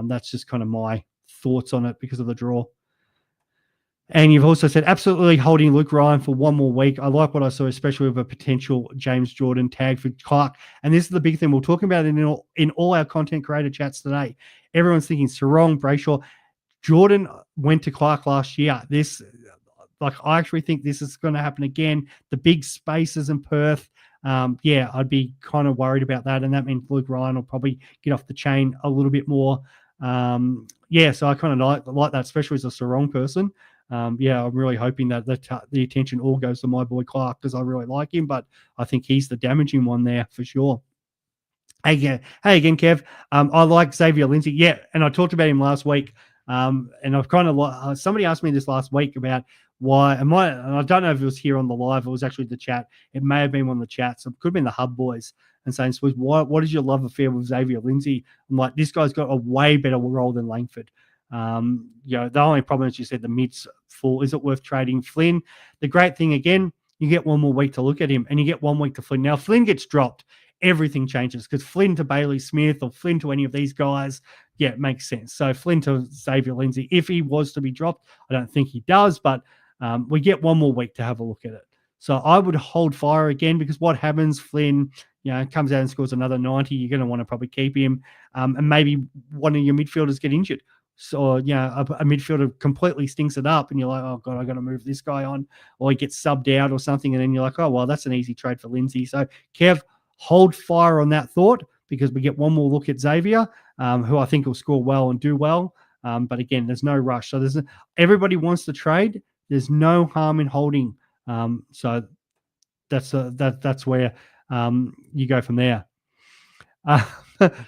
That's just kind of my thoughts on it because of the draw. And you've also said absolutely holding Luke Ryan for one more week. I like what I saw, especially with a potential James Jordan tag for Clark. And this is the big thing we're talking about in all our content creator chats today. Everyone's thinking Sarong, Brayshaw. Jordan went to Clark last year. I actually think this is going to happen again. The big spaces in Perth. I'd be kind of worried about that. And that means Luke Ryan will probably get off the chain a little bit more. So I kind of like that, especially as a Sarong person. I'm really hoping that the attention all goes to my boy Clark because I really like him, but I think he's the damaging one there for sure. Hey again, Kev. I like Xavier Lindsay. Yeah, and I talked about him last week. And I've kind of somebody asked me this last week about why. And I don't know if it was here on the live. It was actually the chat. It may have been one of the chats. It could have been the Hub boys and saying, "Swiz, what is your love affair with Xavier Lindsay?" I'm like, this guy's got a way better role than Langford. The only problem is you said the mid's full. Is it worth trading Flynn? The great thing again, you get one more week to look at him, and you get 1 week to Flynn. Now Flynn gets dropped, everything changes because Flynn to Bailey Smith or Flynn to any of these guys, it makes sense. So Flynn to Xavier Lindsay, if he was to be dropped, I don't think he does, but we get 1 more week to have a look at it. So I would hold fire again because what happens, Flynn, comes out and scores another 90, you're going to want to probably keep him. And maybe one of your midfielders get injured. So, a midfielder completely stinks it up and you're like, oh, God, I got to move this guy on. Or he gets subbed out or something. And then you're like, oh, well, that's an easy trade for Lindsay. So, Kev, hold fire on that thought because we get one more look at Xavier, who I think will score well and do well. But again, there's no rush. So everybody wants to trade. There's no harm in holding. So that's where you go from there.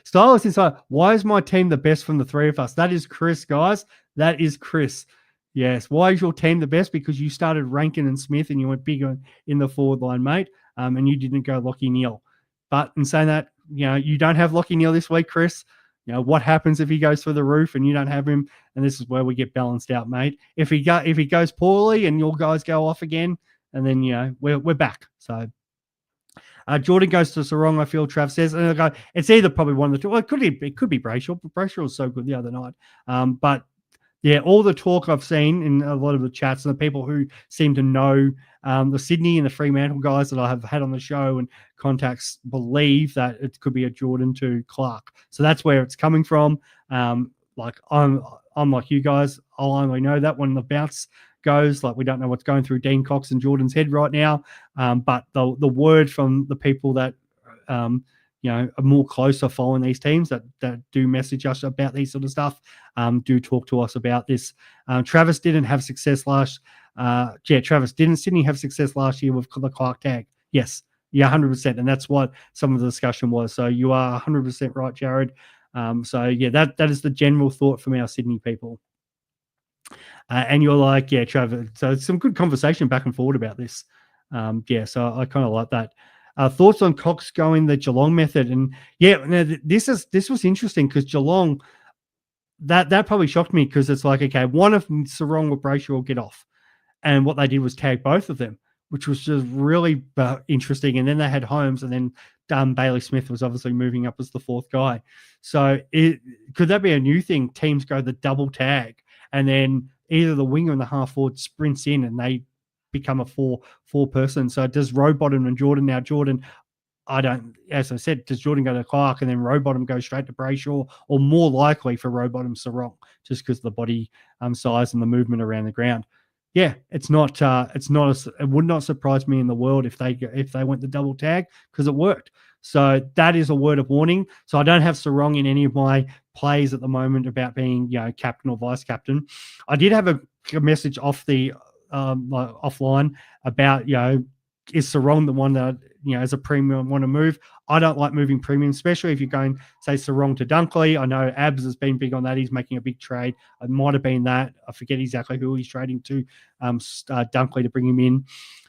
Stylist Insider, why is my team the best from the three of us? That is Chris, guys. That is Chris. Yes. Why is your team the best? Because you started Rankin and Smith and you went big in the forward line, mate. And you didn't go Lockie Neal. But in saying that, you don't have Lockie Neal this week, Chris. What happens if he goes through the roof and you don't have him? And this is where we get balanced out, mate. If he goes poorly and your guys go off again, and then we're back. So Jordan goes to Sarong, I feel. Trav says, and I go, it's either probably one of the two. Well, it could be Brayshaw. Brayshaw was so good the other night. But yeah, all the talk I've seen in a lot of the chats and the people who seem to know the Sydney and the Fremantle guys that I have had on the show and contacts believe that it could be a Jordan to Clark. So that's where it's coming from. I'm like you guys. I'll only know that when the bounce goes. Like we don't know what's going through Dean Cox and Jordan's head right now. But the word from the people that are more closer following these teams that do message us about these sort of stuff, do talk to us about this. Travis didn't have success Travis, didn't Sydney have success last year with the Clark tag? Yes. Yeah, 100%. And that's what some of the discussion was. So you are 100% right, Jared. That is the general thought from our Sydney people. And you're like, yeah, Trevor. So it's some good conversation back and forward about this. So I kind of like that. Thoughts on Cox going the Geelong method? And this was interesting because Geelong, that probably shocked me because it's like, okay, one of Sarong or Brayshaw will get off. And what they did was tag both of them, which was just really interesting. And then they had Holmes, and then Bailey Smith was obviously moving up as the fourth guy. So could that be a new thing? Teams go the double tag, and then either the winger and the half forward sprints in, and they become a four person. So does Rowbottom and Jordan now? Jordan, as I said, does Jordan go to Clark and then Rowbottom go straight to Brayshaw, or more likely for Rowbottom Sarong, just because of the body size and the movement around the ground? Yeah, it would not surprise me in the world if they went the double tag because it worked. So that is a word of warning. So I don't have Sarong in any of my plays at the moment about being, captain or vice captain. I did have a message off the offline about, is Sarong the one that, as a premium want to move? I don't like moving premium, especially if you're going, say, Sarong to Dunkley. I know Abs has been big on that. He's making a big trade. It might have been that. I forget exactly who he's trading to, Dunkley to bring him in.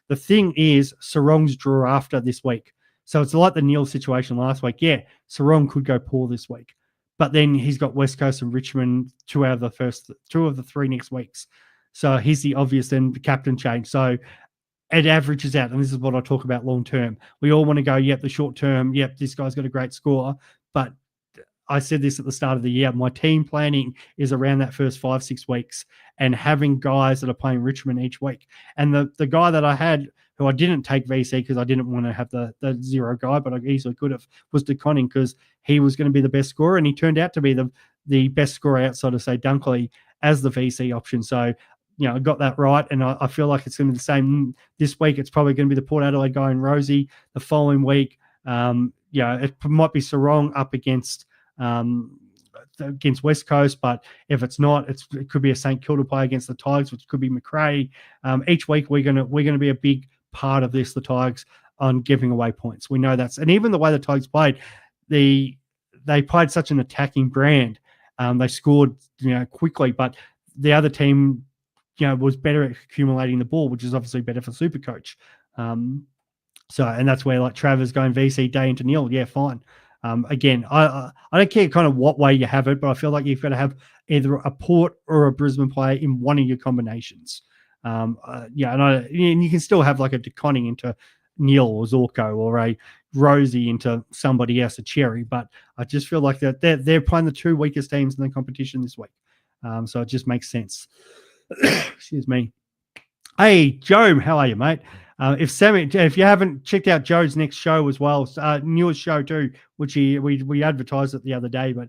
The thing is, Sarong's draw after this week. So it's like the Neil situation last week. Yeah, Sarong could go poor this week. But then he's got West Coast and Richmond, two of the three next weeks. So he's the obvious then the captain change. So it averages out, and this is what I talk about long term. We all want to go, the short term, this guy's got a great score, but I said this at the start of the year. My team planning is around that first 5-6 weeks and having guys that are playing Richmond each week. And the guy that I had, who I didn't take VC because I didn't want to have the zero guy, but I easily could have, was DeConning because he was going to be the best scorer, and he turned out to be the best scorer outside of, say, Dunkley as the VC option. So, I got that right, and I feel like it's going to be the same this week. It's probably going to be the Port Adelaide guy and Rosie. The following week, it might be Sarong up against West Coast, but if it's not, it could be a St Kilda play against the Tigers, which could be McRae. Each week we're gonna be a big part of this, the Tigers, on giving away points. We know that's, and even the way the Tigers played, they played such an attacking brand. They scored quickly, but the other team was better at accumulating the ball, which is obviously better for Supercoach. And that's where, like, Travis going VC day into nil. Yeah, fine. Again, I don't care kind of what way you have it, but I feel like you've got to have either a Port or a Brisbane player in one of your combinations. And you can still have like a DeConning into Neil or Zorko, or a Rosie into somebody else, a Cherry. But I just feel like that they're playing the two weakest teams in the competition this week. So it just makes sense. Excuse me. Hey, Joe, how are you, mate? If you haven't checked out Joe's next show as well, newest show too, which we advertised it the other day, but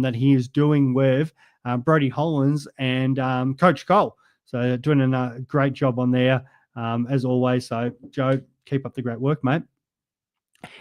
that he is doing with Brodie Hollins and Coach Cole. So doing a great job on there, as always. So, Joe, keep up the great work, mate.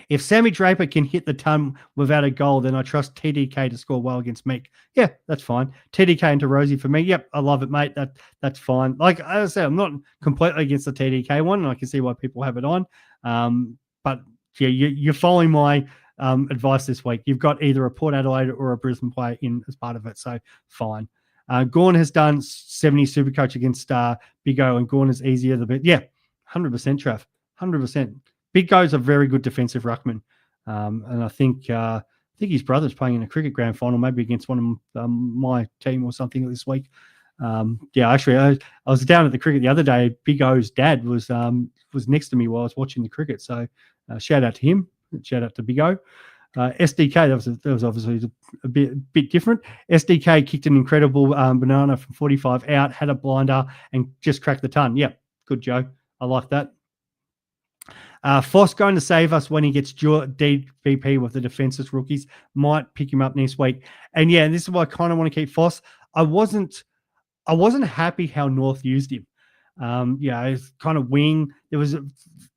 If Sammy Draper can hit the ton without a goal, then I trust TDK to score well against Meek. Yeah, that's fine. TDK into Rosie for me. Yep, I love it, mate. That's fine. Like I said, I'm not completely against the TDK one, and I can see why people have it on. But yeah, you're following my advice this week. You've got either a Port Adelaide or a Brisbane player in as part of it, so fine. Gawn has done 70 Supercoach against Big O, and Gawn is easier the bit. Yeah, 100%, Trav, 100%. Big O's a very good defensive ruckman, and I think his brother's playing in a cricket grand final, maybe against one of my team or something this week. Actually, I was down at the cricket the other day. Big O's dad was next to me while I was watching the cricket, so shout out to him. Shout out to Big O. SDK, that was obviously a bit different. SDK kicked an incredible banana from 45 out, had a blinder, and just cracked the ton. Yeah, good, Joe. I like that. Foss going to save us when he gets DVP with the defensive rookies. Might pick him up next week. And yeah, and this is why I kind of want to keep Foss. I wasn't happy how North used him. It's kind of wing. There was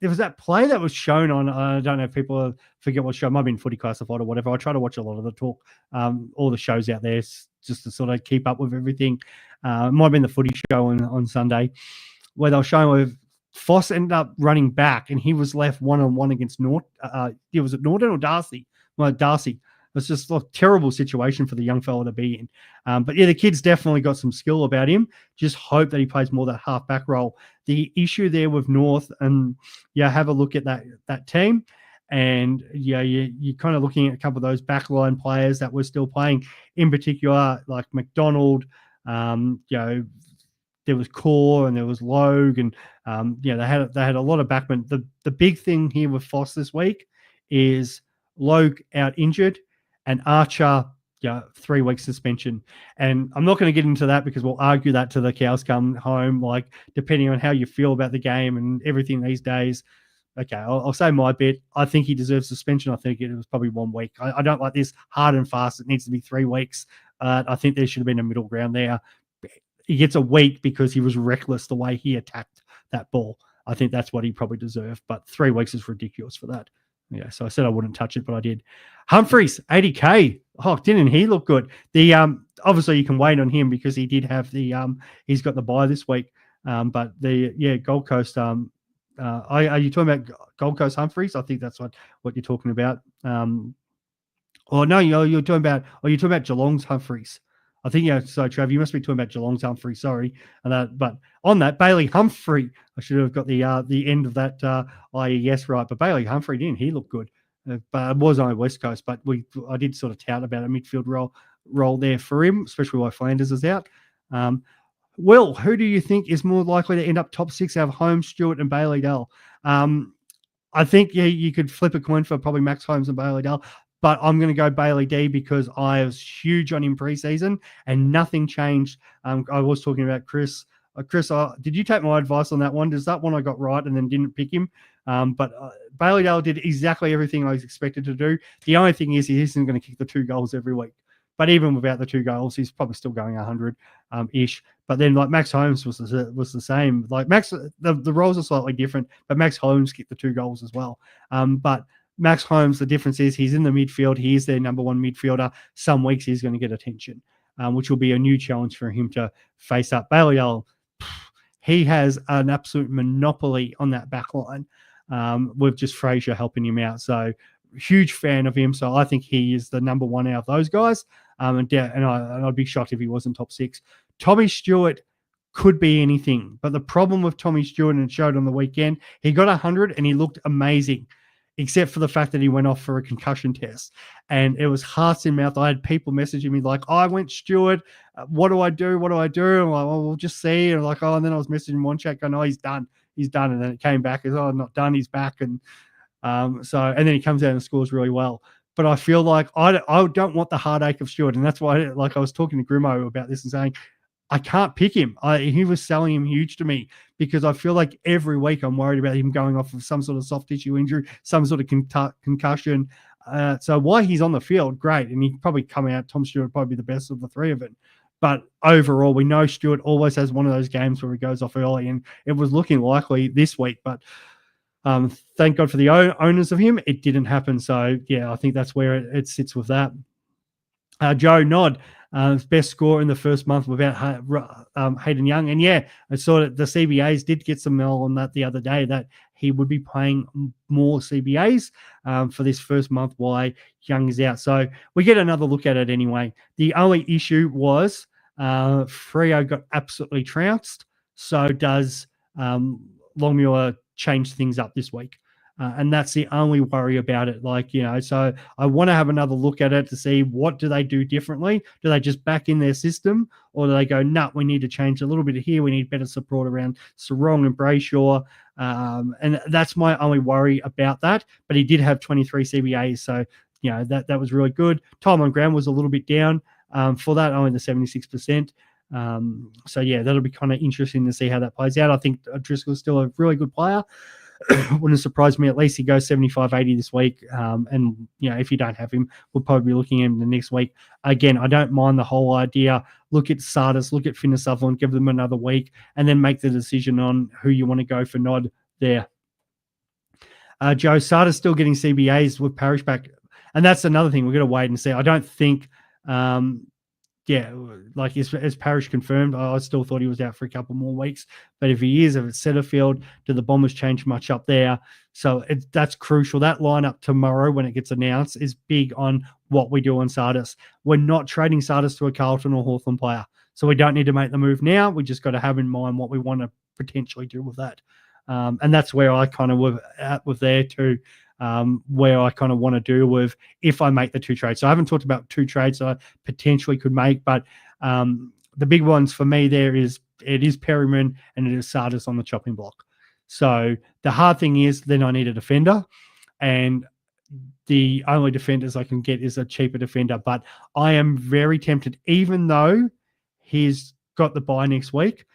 that play that was shown on, I don't know if people forget what show, it might have been Footy Classified or whatever. I try to watch a lot of the talk, all the shows out there just to sort of keep up with everything. It might have been the Footy show on Sunday, where they were showing with Foss ended up running back, and he was left one-on-one against was it Norton or Darcy? Well, Darcy. It was just a terrible situation for the young fella to be in. But yeah, the kid's definitely got some skill about him. Just hope that he plays more that half-back role. The issue there with North, and have a look at that team, and you're kind of looking at a couple of those backline players that were still playing, in particular like McDonald. There was Core and there was Logue, and they had a lot of backmen. The big thing here with Foss this week is Logue out injured and Archer 3 week suspension. And I'm not going to get into that because we'll argue that till the cows come home, like depending on how you feel about the game and everything these days. Okay, I'll say my bit. I think he deserves suspension. I think it was probably 1 week. I don't like this hard and fast. It needs to be 3 weeks. I think there should have been a middle ground there. He gets a week because he was reckless the way he attacked that ball. I think that's what he probably deserved, but 3 weeks is ridiculous for that. Yeah, so I said I wouldn't touch it, but I did. Humphreys, 80K. Oh, didn't he look good? The obviously you can wait on him because he did have the he's got the bye this week. But the Gold Coast are you talking about Gold Coast Humphreys? I think that's what you're talking about. Or no, you're talking about Geelong's Humphreys. I think, so Trav, you must be talking about Geelong's Humphrey, sorry. But on that, Bailey Humphrey, I should have got the end of that IES right, but Bailey Humphrey didn't. He looked good. But it was on the West Coast, but I did sort of tout about a midfield role there for him, especially while Flanders is out. Will, who do you think is more likely to end up top 6 out of Holmes, Stewart, and Bailey Dell? I think you could flip a coin for probably Max Holmes and Bailey Dell. but I'm going to go Bailey D because I was huge on him preseason and nothing changed. I was talking about Chris. Chris, did you take my advice on that one? Does that one I got right and then didn't pick him? But Bailey Dale did exactly everything I was expected to do. The only thing is he isn't going to kick the 2 goals every week. But even without the 2 goals, he's probably still going 100 ish. But then like Max Holmes was the same. Like Max, the roles are slightly different, but Max Holmes kicked the 2 goals as well. But Max Holmes, the difference is he's in the midfield. He is their number 1 midfielder. Some weeks he's going to get attention, which will be a new challenge for him to face up. Bailey Dale, he has an absolute monopoly on that back line with just Fraser helping him out. So huge fan of him. So I think he is the number 1 out of those guys. And I'd be shocked if he wasn't top 6. Tommy Stewart could be anything. But the problem with Tommy Stewart, and it showed on the weekend, he got 100 and he looked amazing, except for the fact that he went off for a concussion test. And it was hearts in mouth. I had people messaging me like, I went Stewart. What do I do? What do I do? I'm like, well, we'll just see. And like, and then I was messaging one chat going, he's done. He's done. And then it came back as, I'm not done. He's back. And and then he comes out and scores really well. But I feel like I don't want the heartache of Stewart. And that's why, like I was talking to Grimo about this and saying, I can't pick him. He was selling him huge to me because I feel like every week I'm worried about him going off of some sort of soft tissue injury, some sort of concussion. So while he's on the field, great. And he probably come out, Tom Stewart probably the best of the 3 of it. But overall, we know Stewart always has one of those games where he goes off early, and it was looking likely this week. But thank God for the owners of him, it didn't happen. So, yeah, I think that's where it sits with that. Joe Nod, best score in the first month without Hayden Young. And, yeah, I saw that the CBAs did get some mail on that the other day that he would be playing more CBAs for this first month while Young is out. So we get another look at it anyway. The only issue was Freo got absolutely trounced. So does Longmuir change things up this week? And that's the only worry about it. So I want to have another look at it to see what do they do differently. Do they just back in their system, or do they go, we need to change a little bit here. We need better support around Sarong and Brayshaw. And that's my only worry about that. But he did have 23 CBAs. So, that was really good. Time on ground was a little bit down for that, only the 76%. So, yeah, that'll be kind of interesting to see how that plays out. I think Driscoll's still a really good player. Wouldn't surprise me. At least he goes 75-80 this week. And, if you don't have him, we'll probably be looking at him the next week. Again, I don't mind the whole idea. Look at Sardis, look at Finney Sutherland, give them another week, and then make the decision on who you want to go for nod there. Joe, Sardis still getting CBAs with Parrish back. And that's another thing. We're going to wait and see. I don't think... is Parrish confirmed? I still thought he was out for a couple more weeks. But if he is, if it's Setterfield, do the Bombers change much up there? So that's crucial. That lineup tomorrow when it gets announced is big on what we do on Sardis. We're not trading Sardis to a Carlton or Hawthorn player. So we don't need to make the move now. We just got to have in mind what we want to potentially do with that. And that's where I kind of was at with there too. Where I kind of want to do with if I make the 2 trades. So I haven't talked about 2 trades that I potentially could make, but the big ones for me there is Perryman and it is Sardis on the chopping block. So the hard thing is then I need a defender, and the only defenders I can get is a cheaper defender. But I am very tempted, even though he's got the bye next week,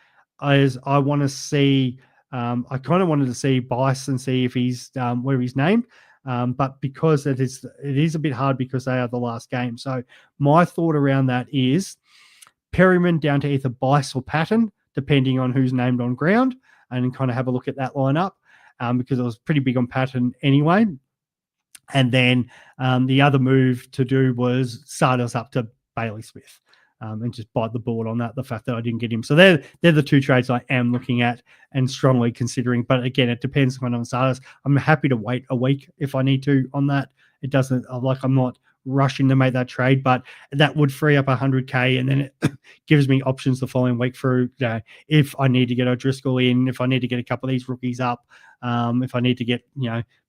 as I want to see. I kind of wanted to see Bice and see if he's where he's named, but because it is a bit hard because they are the last game. So my thought around that is Perryman down to either Bice or Patton, depending on who's named on ground, and kind of have a look at that lineup because I was pretty big on Patton anyway. And then the other move to do was Sardis up to Bailey Smith. And just bite the bullet on that, the fact that I didn't get him. So they're the 2 trades I am looking at and strongly considering. But again, it depends on Sardis. I'm happy to wait a week if I need to on that. It doesn't, I'm not rushing to make that trade, but that would free up 100K, and then it gives me options the following week through, if I need to get O'Driscoll in, if I need to get a couple of these rookies up, if I need to get,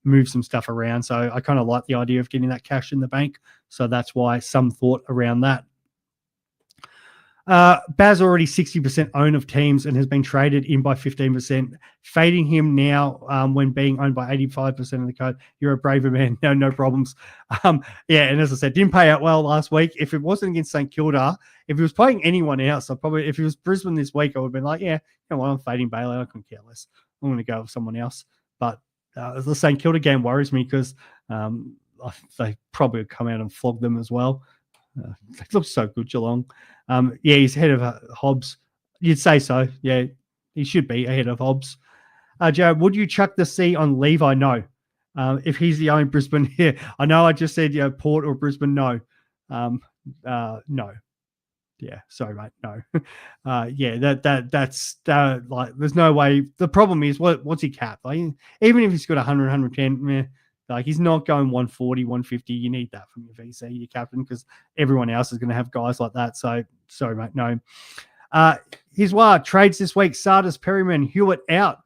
move some stuff around. So I kind of like the idea of getting that cash in the bank. So that's why some thought around that. Baz already 60% owned of teams and has been traded in by 15%. Fading him now when being owned by 85% of the code. You're a braver man. No problems. Yeah, and as I said, didn't pay out well last week. If it wasn't against St Kilda, if he was playing anyone else, if he was Brisbane this week, I would have been like, yeah, you know what, I'm fading Bailey. I couldn't care less. I'm going to go with someone else. But the St Kilda game worries me because they probably would come out and flog them as well. They look so good, Geelong. Yeah, he's ahead of Hobbs. You'd say so. Yeah, he should be ahead of Hobbs. Jared, would you chuck the C on Levi? No. If he's the only Brisbane here, I know I just said Port or Brisbane. No. No. Yeah, sorry, mate. No. Yeah, that's like there's no way. The problem is what's he capped? Like, even if he's got 100, 110, like he's not going 140, 150. You need that from your VC, your captain, because everyone else is going to have guys like that. So sorry, mate. No. Here's why trades this week: Sardis, Perryman, Hewitt out.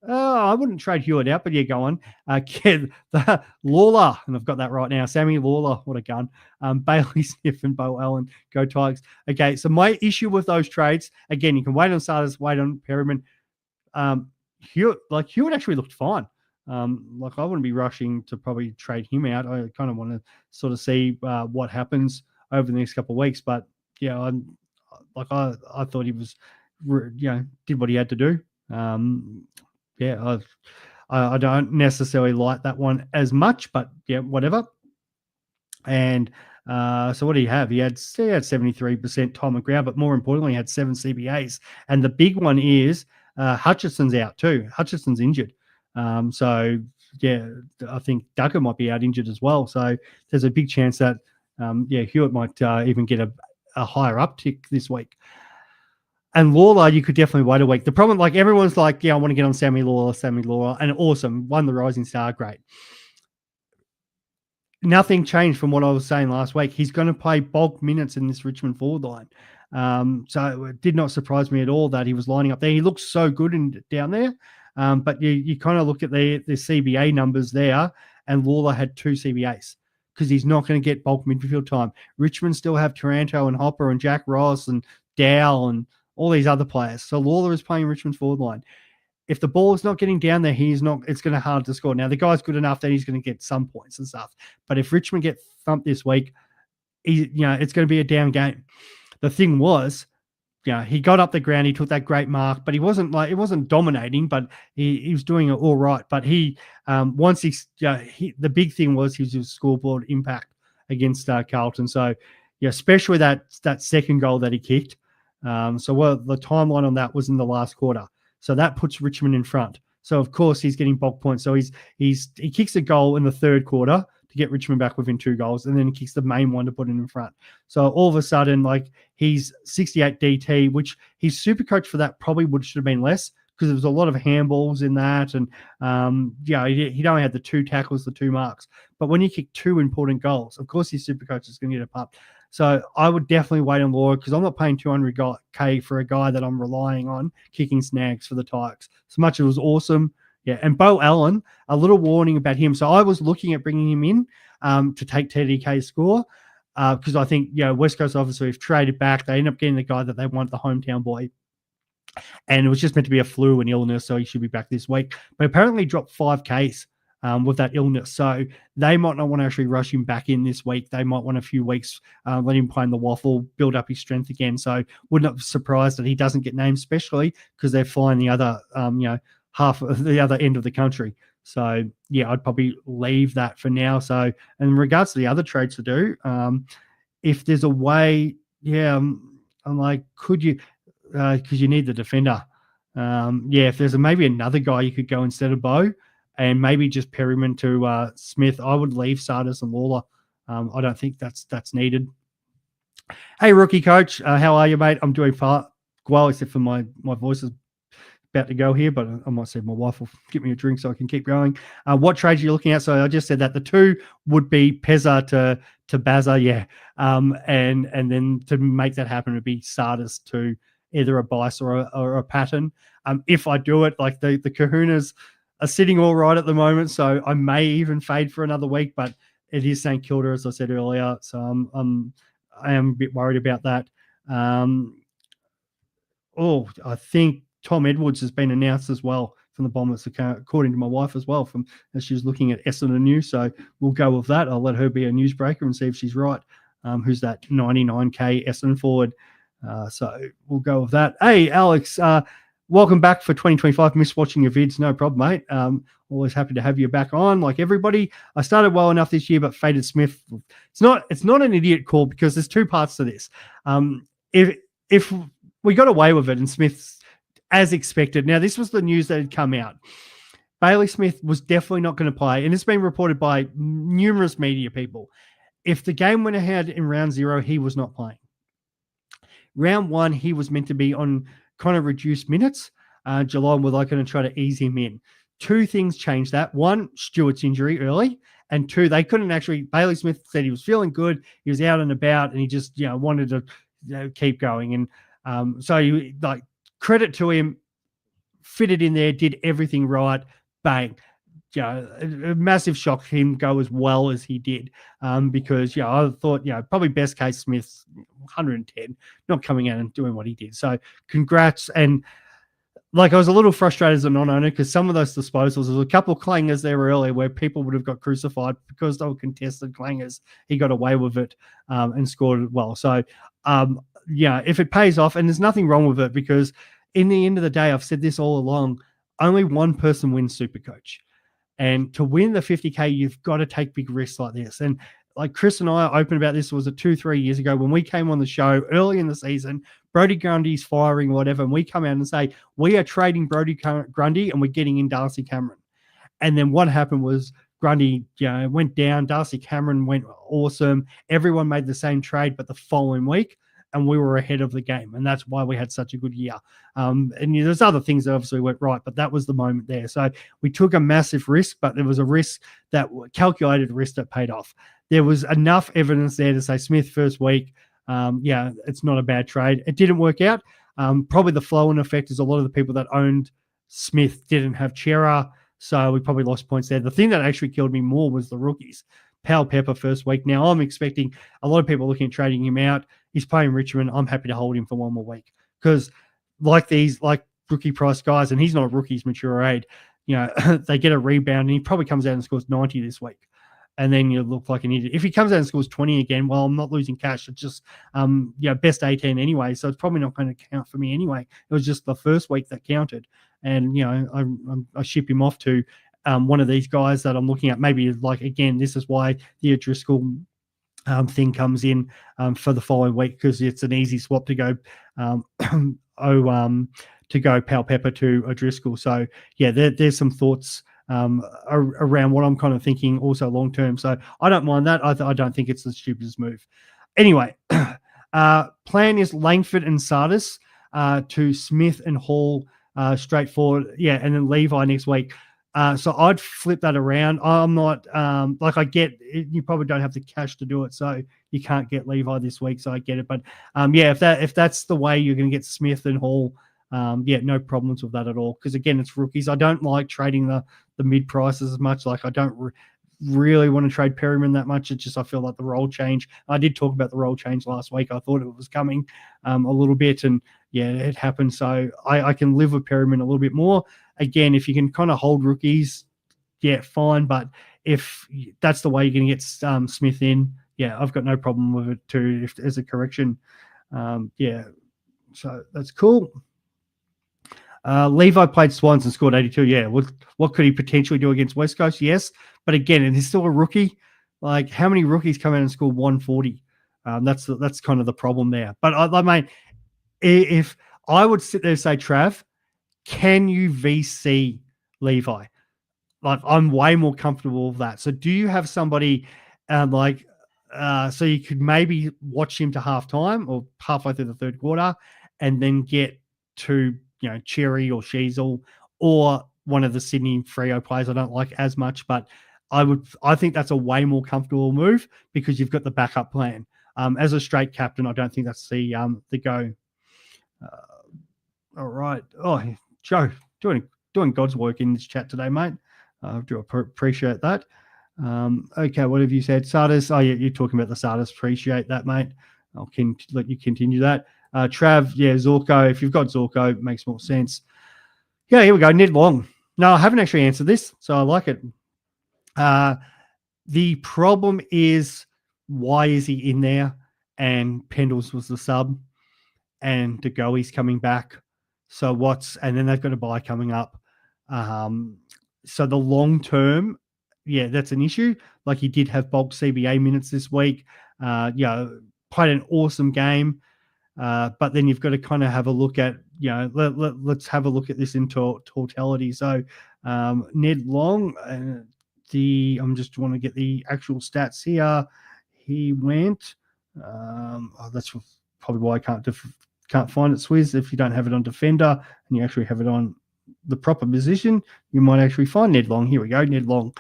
Oh, I wouldn't trade Hewitt out, but yeah, go on. The Lawler, and I've got that right now. Sammy Lawler, what a gun. Bailey Smith and Bo Allen, go Tigers. Okay, so my issue with those trades, again, you can wait on Sardis, wait on Perryman. Hewitt actually looked fine. Like I wouldn't be rushing to probably trade him out. I kind of want to sort of see what happens over the next couple of weeks. But yeah, I thought he was, did what he had to do. Yeah, I don't necessarily like that one as much, but yeah, whatever. And so what do you have? He had 73% time on ground, but more importantly, he had 7 CBAs. And the big one is Hutchison's out too. Hutchison's injured. So yeah, I think Duggar might be out injured as well. So there's a big chance that Hewitt might even get a higher uptick this week. And Lawler, you could definitely wait a week. The problem, like everyone's like, yeah, I want to get on Sammy Lawler, and awesome, won the Rising Star, great. Nothing changed from what I was saying last week. He's going to play bulk minutes in this Richmond forward line. So it did not surprise me at all that he was lining up there. He looks so good down there. But you kind of look at the CBA numbers there, and Lawler had 2 CBAs because he's not going to get bulk midfield time. Richmond still have Taranto and Hopper and Jack Ross and Dow and all these other players. So Lawler is playing Richmond's forward line. If the ball is not getting down there, it's going to be hard to score. Now, the guy's good enough that he's going to get some points and stuff. But if Richmond get thumped this week, it's going to be a down game. The thing was, he got up the ground, he took that great mark, but he wasn't it wasn't dominating, but he was doing it all right. But the big thing was his scoreboard impact against Carlton. So, especially that second goal that he kicked. So the timeline on that was in the last quarter. So that puts Richmond in front. So of course he's getting bulk points. So he kicks a goal in the third quarter to get Richmond back within 2 goals, and then he kicks the main one to put it in front. So all of a sudden, like he's 68 DT, which his super coach for that probably should have been less because there was a lot of handballs in that, and he only had the 2 tackles, the 2 marks. But when you kick 2 important goals, of course his super coach is going to get a pump. So I would definitely wait on Lawler because I'm not paying $200K for a guy that I'm relying on kicking snags for the Tigers. So much it was awesome. Yeah, and Bo Allen, a little warning about him. So I was looking at bringing him in to take TDK's score because I think, West Coast obviously have traded back. They end up getting the guy that they want, the hometown boy. And it was just meant to be a flu and illness, so he should be back this week. But apparently dropped 5 Ks with that illness. So they might not want to actually rush him back in this week. They might want a few weeks, let him play in the waffle, build up his strength again. So would not be surprised that he doesn't get named, especially because they're flying the other, half of the other end of the country. So yeah, I'd probably leave that for now. So in regards to the other trades to do, if there's a way, I'm like, could you, because you need the defender. If there's maybe another guy you could go instead of Bo and maybe just Perryman to Smith, I would leave Sardis and Lawler. I don't think that's needed. Hey, rookie coach, how are you, mate? I'm doing well, except for my voice is about to go here, but I might see my wife will get me a drink so I can keep going. What trades are you looking at? So I just said that the 2 would be Pezza to Bazza, and then to make that happen would be Sardis to either a Bice or a Patton. If I do it, like the Kahunas are sitting all right at the moment, so I may even fade for another week, but it is St Kilda, as I said earlier, so I am a bit worried about that. Oh, I think Tom Edwards has been announced as well from the Bombers, according to my wife as well, from as she's looking at Essendon News. So we'll go with that. I'll let her be a newsbreaker and see if she's right. Who's that 99K Essendon forward? So we'll go with that. Hey, Alex, welcome back for 2025. Miss watching your vids. No problem, mate. Always happy to have you back on. Like everybody, I started well enough this year, but faded Smith. It's not an idiot call because there's two parts to this. If we got away with it and Smith's as expected. Now, this was the news that had come out. Bailey Smith was definitely not going to play, and it's been reported by numerous media people. If the game went ahead in round 0, he was not playing. Round 1, he was meant to be on kind of reduced minutes. Geelong were like going to try to ease him in. Two things changed that. One, Stewart's injury early. And two, they couldn't actually. Bailey Smith said he was feeling good. He was out and about, and he just wanted to keep going. And so credit to him, fitted in there, did everything right, bang. A massive shock him go as well as he did, because I thought probably best case Smith's 110, not coming out and doing what he did. So congrats. And I was a little frustrated as a non-owner because some of those disposals, there was a couple of clangers there early where people would have got crucified because they were contested clangers. He got away with it and scored it well. So if it pays off, and there's nothing wrong with it, because in the end of the day, I've said this all along, only one person wins Supercoach. And to win the 50K, you've got to take big risks like this. And like Chris and I are open about this, was it 2-3 years ago when we came on the show early in the season, Brodie Grundy's firing, whatever, and we come out and say, we are trading Brodie Grundy and we're getting in Darcy Cameron. And then what happened was Grundy went down, Darcy Cameron went awesome. Everyone made the same trade, but the following week, and we were ahead of the game. And that's why we had such a good year. And there's other things that obviously went right, but that was the moment there. So we took a massive risk, but there was a risk that calculated risk that paid off. There was enough evidence there to say Smith first week, it's not a bad trade. It didn't work out. Probably the flow-on effect is a lot of the people that owned Smith didn't have Chera, so we probably lost points there. The thing that actually killed me more was the rookies. Powell Pepper first week. Now I'm expecting a lot of people looking at trading him out. He's playing Richmond. I'm happy to hold him for one more week because like rookie price guys, and he's not a rookie, he's mature age, they get a rebound and he probably comes out and scores 90 this week. And then you look like an idiot. If he comes out and scores 20 again, well, I'm not losing cash. It's just, best 18 anyway. So it's probably not going to count for me anyway. It was just the first week that counted. And, I ship him off to one of these guys that I'm looking at. Maybe again, this is why the O'Driscoll thing comes in for the following week, because it's an easy swap to go to go Powell Pepper to O'Driscoll. So there's some thoughts around what I'm kind of thinking also long term. So I don't mind that. I don't think it's the stupidest move. Anyway, plan is Langford and Sardis to Smith and Hall straightforward. Yeah, and then Levi next week. So I'd flip that around. I'm not I get it, you probably don't have the cash to do it, so you can't get Levi this week. So I get it, but if that's the way you're going to get Smith and Hall, no problems with that at all. Because again, it's rookies. I don't like trading the mid prices as much. I don't really want to trade Perryman that much. It's just I feel like the role change. I did talk about the role change last week. I thought it was coming a little bit, and it happened. So I can live with Perryman a little bit more. Again, if you can kind of hold rookies, fine. But if that's the way you're going to get Smith in, I've got no problem with it too. If as a correction, so that's cool. Levi played Swans and scored 82. Yeah, what could he potentially do against West Coast? Yes, but again, and he's still a rookie. How many rookies come out and score 140? That's kind of the problem there. But I mean, if I would sit there and say, Trav, can you VC Levi? I'm way more comfortable with that. So do you have somebody so you could maybe watch him to halftime or halfway through the third quarter and then get to Cherry or Sheasel or one of the Sydney Freo players I don't like as much, but I think that's a way more comfortable move because you've got the backup plan. As a straight captain, I don't think that's the go. All right. Oh, Joe, doing God's work in this chat today, mate. I do appreciate that. Okay, what have you said? Sardis. Oh, yeah, you're talking about the Sardis. Appreciate that, mate. I'll let you continue that. Trav, yeah, Zorko. If you've got Zorko, it makes more sense. Yeah, here we go. Ned Long. No, I haven't actually answered this, so I like it. The problem is, why is he in there? And Pendles was the sub, and DeGoey's coming back. So and then they've got a bye coming up. So the long term, yeah, that's an issue. Like, he did have bulk CBA minutes this week. Played an awesome game. But then you've got to kind of have a look at, let's have a look at this in totality. So Ned Long, I'm just want to get the actual stats here. He went, that's probably why I can't find it, Swiz. If you don't have it on defender and you actually have it on the proper position, you might actually find Ned Long. Here we go, Ned Long.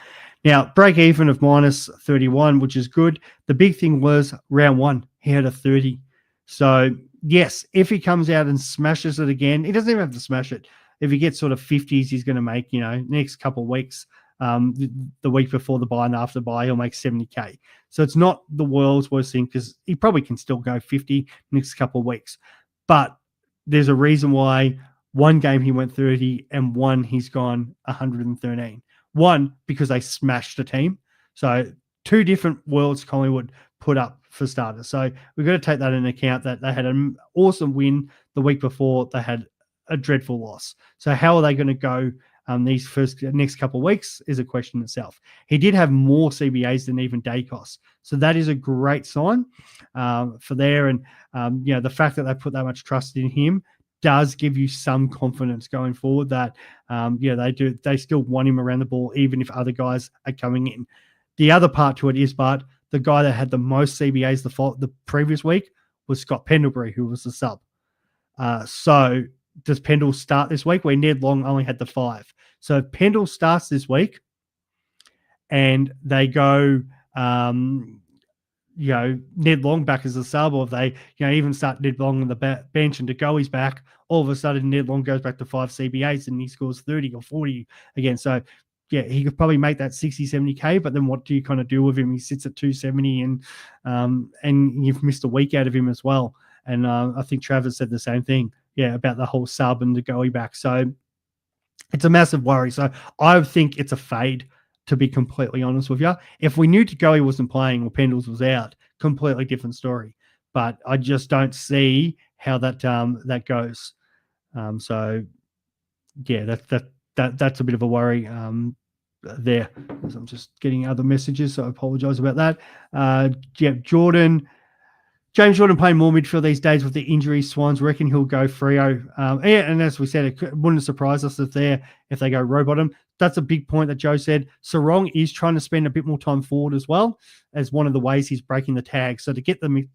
Now, break even of minus 31, which is good. The big thing was round one, he had a 30. So, yes, if he comes out and smashes it again, he doesn't even have to smash it. If he gets sort of 50s, he's going to make, next couple of weeks, the week before the bye and after the bye, he'll make 70K. So it's not the world's worst thing, because he probably can still go 50 next couple of weeks. But there's a reason why one game he went 30 and one he's gone 113. One, because they smashed the team. So two different worlds Collingwood put up for starters. So we've got to take that into account, that they had an awesome win the week before. They had a dreadful loss. So how are they going to go these next couple of weeks is a question itself. He did have more CBAs than even Dacos. So that is a great sign for there. And, the fact that they put that much trust in him does give you some confidence going forward that, they still want him around the ball, even if other guys are coming in. The other part to it is, but the guy that had the most CBAs the previous week was Scott Pendlebury, who was the sub. So does Pendle start this week, where Ned Long only had the 5? So if Pendle starts this week and they go, Ned Long back as a sub, or if they, even start Ned Long on the bench and DeGoey's back, all of a sudden Ned Long goes back to 5 CBAs and he scores 30 or 40 again. So, yeah, he could probably make that 60, 70K, but then what do you kind of do with him? He sits at 270 and you've missed a week out of him as well. And I think Travis said the same thing, about the whole sub and DeGoey back. So it's a massive worry. So I think it's a fade, to be completely honest with you. If we knew DeGoey wasn't playing or Pendles was out, completely different story. But I just don't see how that goes. So yeah, that's a bit of a worry there. I'm just getting other messages, so I apologize about that. James Jordan playing more midfield these days with the injury. Swans reckon he'll go Freo. And as we said, it wouldn't surprise us if they go Rowbottom. That's a big point that Joe said. Sarong is trying to spend a bit more time forward as well, as one of the ways he's breaking the tag. So to get the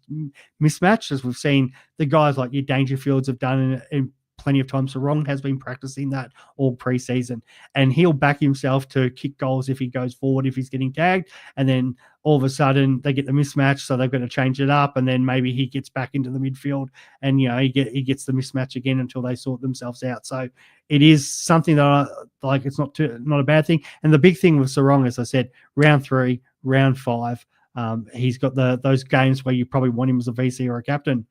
mismatch, as we've seen, the guys like your Dangerfields have done in plenty of times. Sarong has been practicing that all preseason, and he'll back himself to kick goals if he goes forward, if he's getting tagged, and then all of a sudden they get the mismatch, so they've got to change it up, and then maybe he gets back into the midfield and he gets the mismatch again until they sort themselves out. So it is something that it's not a bad thing. And the big thing with Sarong, as I said, round 3, round 5, he's got those games where you probably want him as a VC or a captain.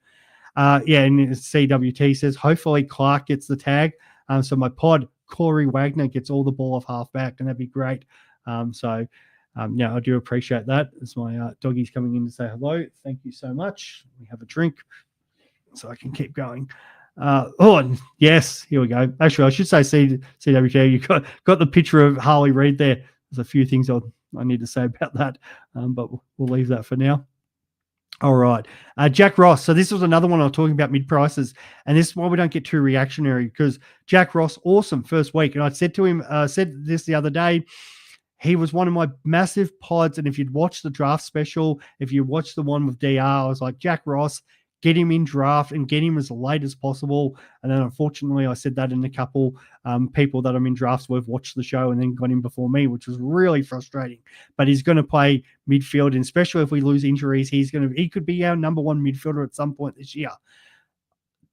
And CWT says, hopefully Clark gets the tag. So my pod, Corey Wagner, gets all the ball off halfback, and that'd be great. I do appreciate that. As my doggy's coming in to say hello. Thank you so much. We have a drink so I can keep going. Yes, here we go. Actually, I should say CWT, you got the picture of Harley Reid there. There's a few things I need to say about that, but we'll leave that for now. All right. Jack Ross. So this was another one I was talking about mid-prices, and this is why we don't get too reactionary, because Jack Ross, awesome first week. And I said to him, said this the other day, he was one of my massive pods, and if you'd watch the draft special, if you watch the one with DR, I was like, Jack Ross, get him in draft and get him as late as possible. And then unfortunately, I said that in a couple people that I'm in drafts with watched the show and then got him before me, which was really frustrating. But he's going to play midfield, and especially if we lose injuries, he could be our number 1 midfielder at some point this year.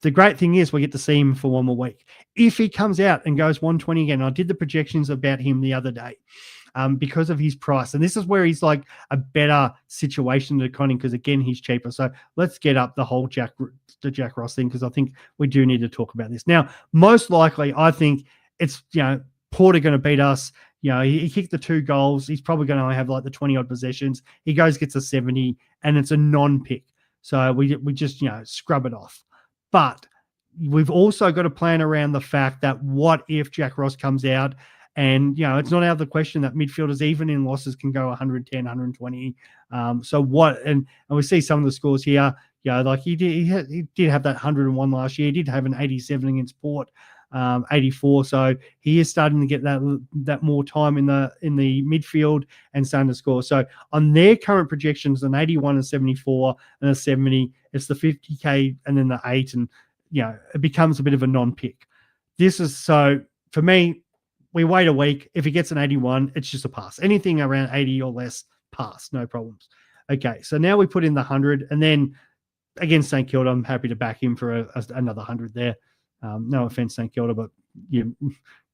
The great thing is we get to see him for one more week. If he comes out and goes 120 again, I did the projections about him the other day. because of his price. And this is where he's like a better situation to Conning because, again, he's cheaper. So let's get up the whole Jack Ross thing because I think we do need to talk about this. Now, most likely, I think it's, Porter going to beat us. He kicked the 2 goals. He's probably going to have like the 20-odd possessions. He gets a 70, and it's a non-pick. So we just, scrub it off. But we've also got to plan around the fact that what if Jack Ross comes out and, it's not out of the question that midfielders, even in losses, can go 110, 120. So what, and we see some of the scores here, like he did have that 101 last year. He did have an 87 against Port, 84. So he is starting to get that more time in the midfield and starting to score. So on their current projections, an 81 and 74 and a 70, it's the 50K and then the 8, and it becomes a bit of a non-pick. This is, so for me, we wait a week. If he gets an 81, it's just a pass. Anything around 80 or less, pass, no problems. Okay, so now we put in the 100, and then against St Kilda, I'm happy to back him for another 100 there. No offense, St Kilda, but you're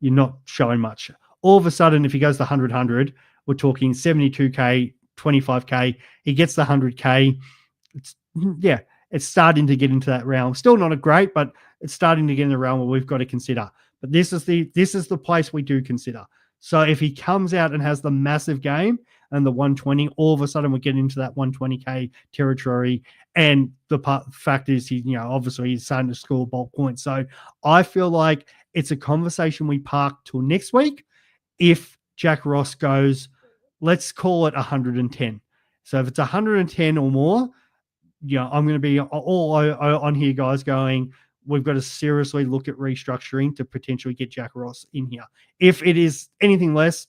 not showing much. All of a sudden, if he goes the 100, we're talking 72K, 25K. He gets the 100K. It's starting to get into that realm. Still not a great, but it's starting to get in the realm where we've got to consider. But this is the place we do consider. So if he comes out and has the massive game and the 120, all of a sudden we get into that 120K territory. And the fact is, obviously he's starting to score bulk points. So I feel like it's a conversation we park till next week. If Jack Ross goes, let's call it 110. So if it's 110 or more, I'm going to be all on here, guys, going, we've got to seriously look at restructuring to potentially get Jack Ross in here. If it is anything less,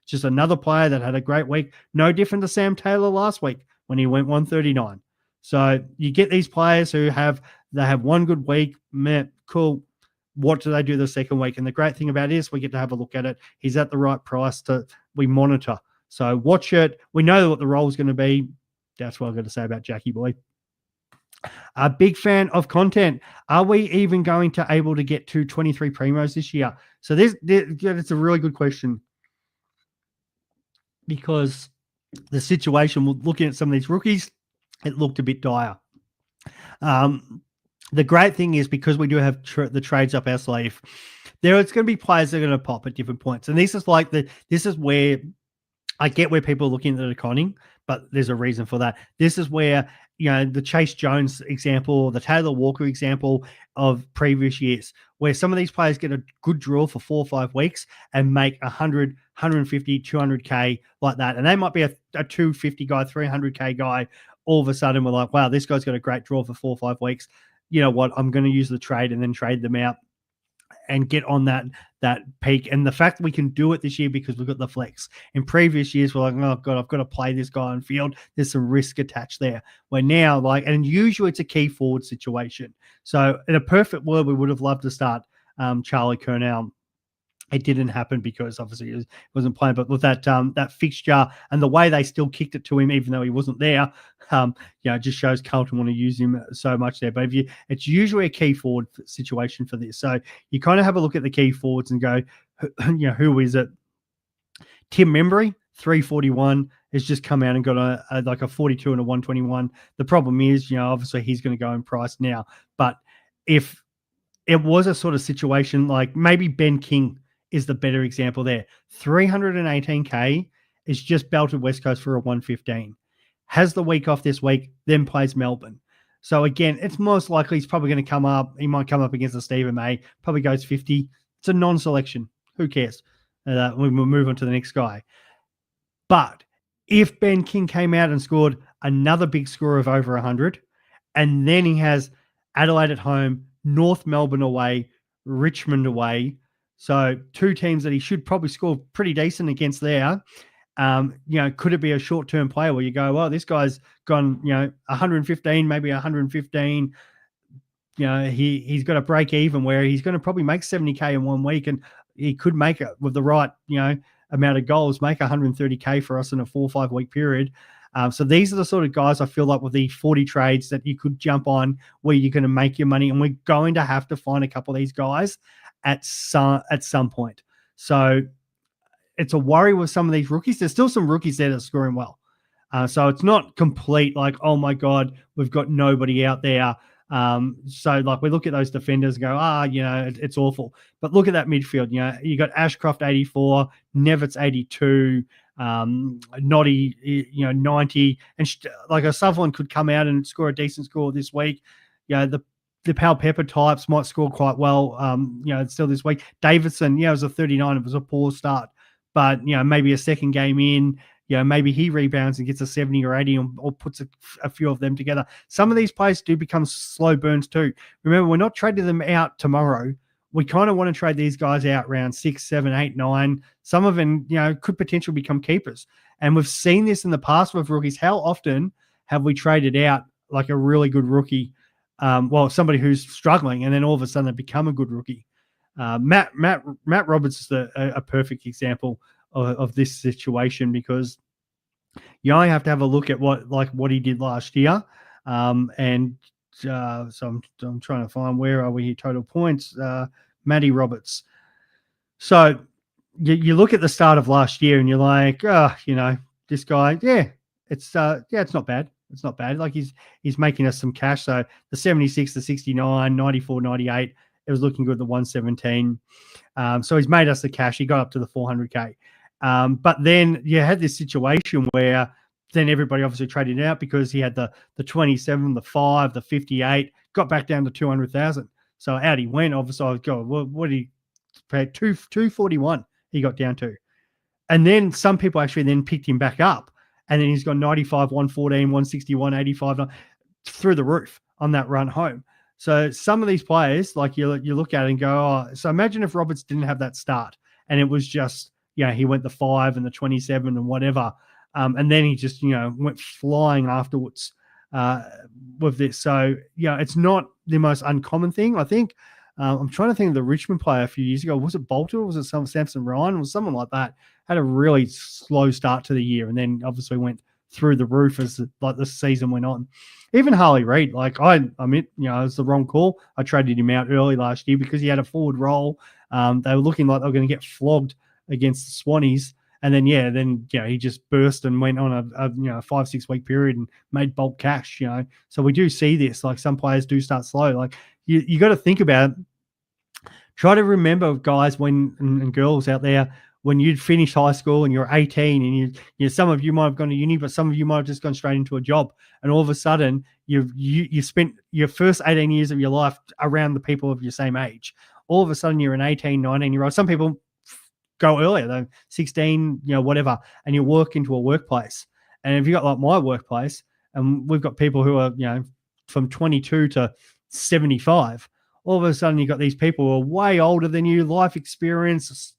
just another player that had a great week, no different to Sam Taylor last week when he went 139. So you get these players who have one good week, cool. What do they do the second week? And the great thing about it is we get to have a look at it. He's at the right price we monitor. So watch it. We know what the role is going to be. That's what I've got to say about Jackie Boy. A big fan of content. Are we even going to able to get to 23 primos this year? So it's a really good question because the situation, looking at some of these rookies, it looked a bit dire. The great thing is because we do have the trades up our sleeve, it's going to be players that are going to pop at different points. And this is where I get where people are looking at the conning, but there's a reason for that. This is where, the Chase Jones example, the Taylor Walker example of previous years, where some of these players get a good draw for 4 or 5 weeks and make 100, 150, 200K like that. And they might be a 250 guy, 300K guy. All of a sudden, we're like, wow, this guy's got a great draw for 4 or 5 weeks. You know what? I'm going to use the trade and then trade them out and get on that peak. And the fact that we can do it this year because we've got the flex. In previous years, we're like, oh God, I've got to play this guy on field. There's some risk attached there. We're now and usually it's a key forward situation. So in a perfect world, we would have loved to start Charlie Kernell. It didn't happen because obviously he wasn't playing, but with that fixture and the way they still kicked it to him, even though he wasn't there, it just shows Carlton want to use him so much there. But it's usually a key forward situation for this. So you kind of have a look at the key forwards and go, who is it? Tim Membry, 341, has just come out and got a 42 and a 121. The problem is, obviously he's going to go in price now. But if it was a sort of situation like maybe Ben King is the better example there. 318K is just belted West Coast for a 115. Has the week off this week, then plays Melbourne. So again, it's most likely he's probably going to come up. He might come up against the Stephen May. Probably goes 50. It's a non-selection. Who cares? We'll move on to the next guy. But if Ben King came out and scored another big score of over 100, and then he has Adelaide at home, North Melbourne away, Richmond away, so 2 teams that he should probably score pretty decent against there. Could it be a short-term player where you go, well, this guy's gone, 115, maybe 115. He's got a break even where he's going to probably make 70K in 1 week, and he could make it with the right, amount of goals, make 130K for us in a 4 or 5 week period. So these are the sort of guys I feel like with the 40 trades that you could jump on where you're going to make your money, and we're going to have to find a couple of these guys at some point. So it's a worry with some of these rookies. There's still some rookies there that are scoring well. So it's not complete like, oh my God, we've got nobody out there. So like we look at those defenders and go, it's awful. But look at that midfield. You got Ashcroft 84, Nevitz 82, Noddy 90, and like a Sutherland could come out and score a decent score this week. The Pal Pepper types might score quite well. Still this week. Davidson, it was a 39. It was a poor start, but maybe a second game in. Maybe he rebounds and gets a 70 or 80 or puts a few of them together. Some of these players do become slow burns too. Remember, we're not trading them out tomorrow. We kind of want to trade these guys out round 6, 7, 8, 9. Some of them, could potentially become keepers. And we've seen this in the past with rookies. How often have we traded out like a really good rookie, somebody who's struggling, and then all of a sudden they become a good rookie? Matt Roberts is a perfect example of this situation, because you only have to have a look at what he did last year. So I'm trying to find, where are we here? Total points. Matty Roberts. So you look at the start of last year and you're like, this guy, it's not bad. It's not bad. Like he's making us some cash. So the 76, the 69, 94, 98, it was looking good. The 117. So he's made us the cash. He got up to the 400K. But then you had this situation where then everybody obviously traded out because he had the 27, the 5, the 58, got back down to 200,000. So out he went. Obviously, I go, well, what did he pay? 241 he got down to. And then some people actually then picked him back up. And then he's got 95, 114, 161, 85, through the roof on that run home. So some of these players, like you look at it and go, so imagine if Roberts didn't have that start and it was just, he went the 5 and the 27 and whatever. And then he just, went flying afterwards with this. So, it's not the most uncommon thing, I think. I'm trying to think of the Richmond player a few years ago. Was it Bolter or was it Samson Ryan? Was someone like that? Had a really slow start to the year and then obviously went through the roof as the season went on. Even Harley Reid, like I admit, it was the wrong call. I traded him out early last year because he had a forward role. They were looking like they were going to get flogged against the Swannies. And then, he just burst and went on a 5-6 week period and made bulk cash, So we do see this, like some players do start slow. Like you got to think about it. Try to remember, guys, and girls out there, when you'd finished high school and you're 18 and you some of you might have gone to uni, but some of you might have just gone straight into a job. And all of a sudden you spent your first 18 years of your life around the people of your same age. All of a sudden you're an 18, 19-year-old. Some people go earlier, though, 16, whatever, and you work into a workplace. And if you got like my workplace, and we've got people who are, from 22 to 75, all of a sudden you've got these people who are way older than you, life experience,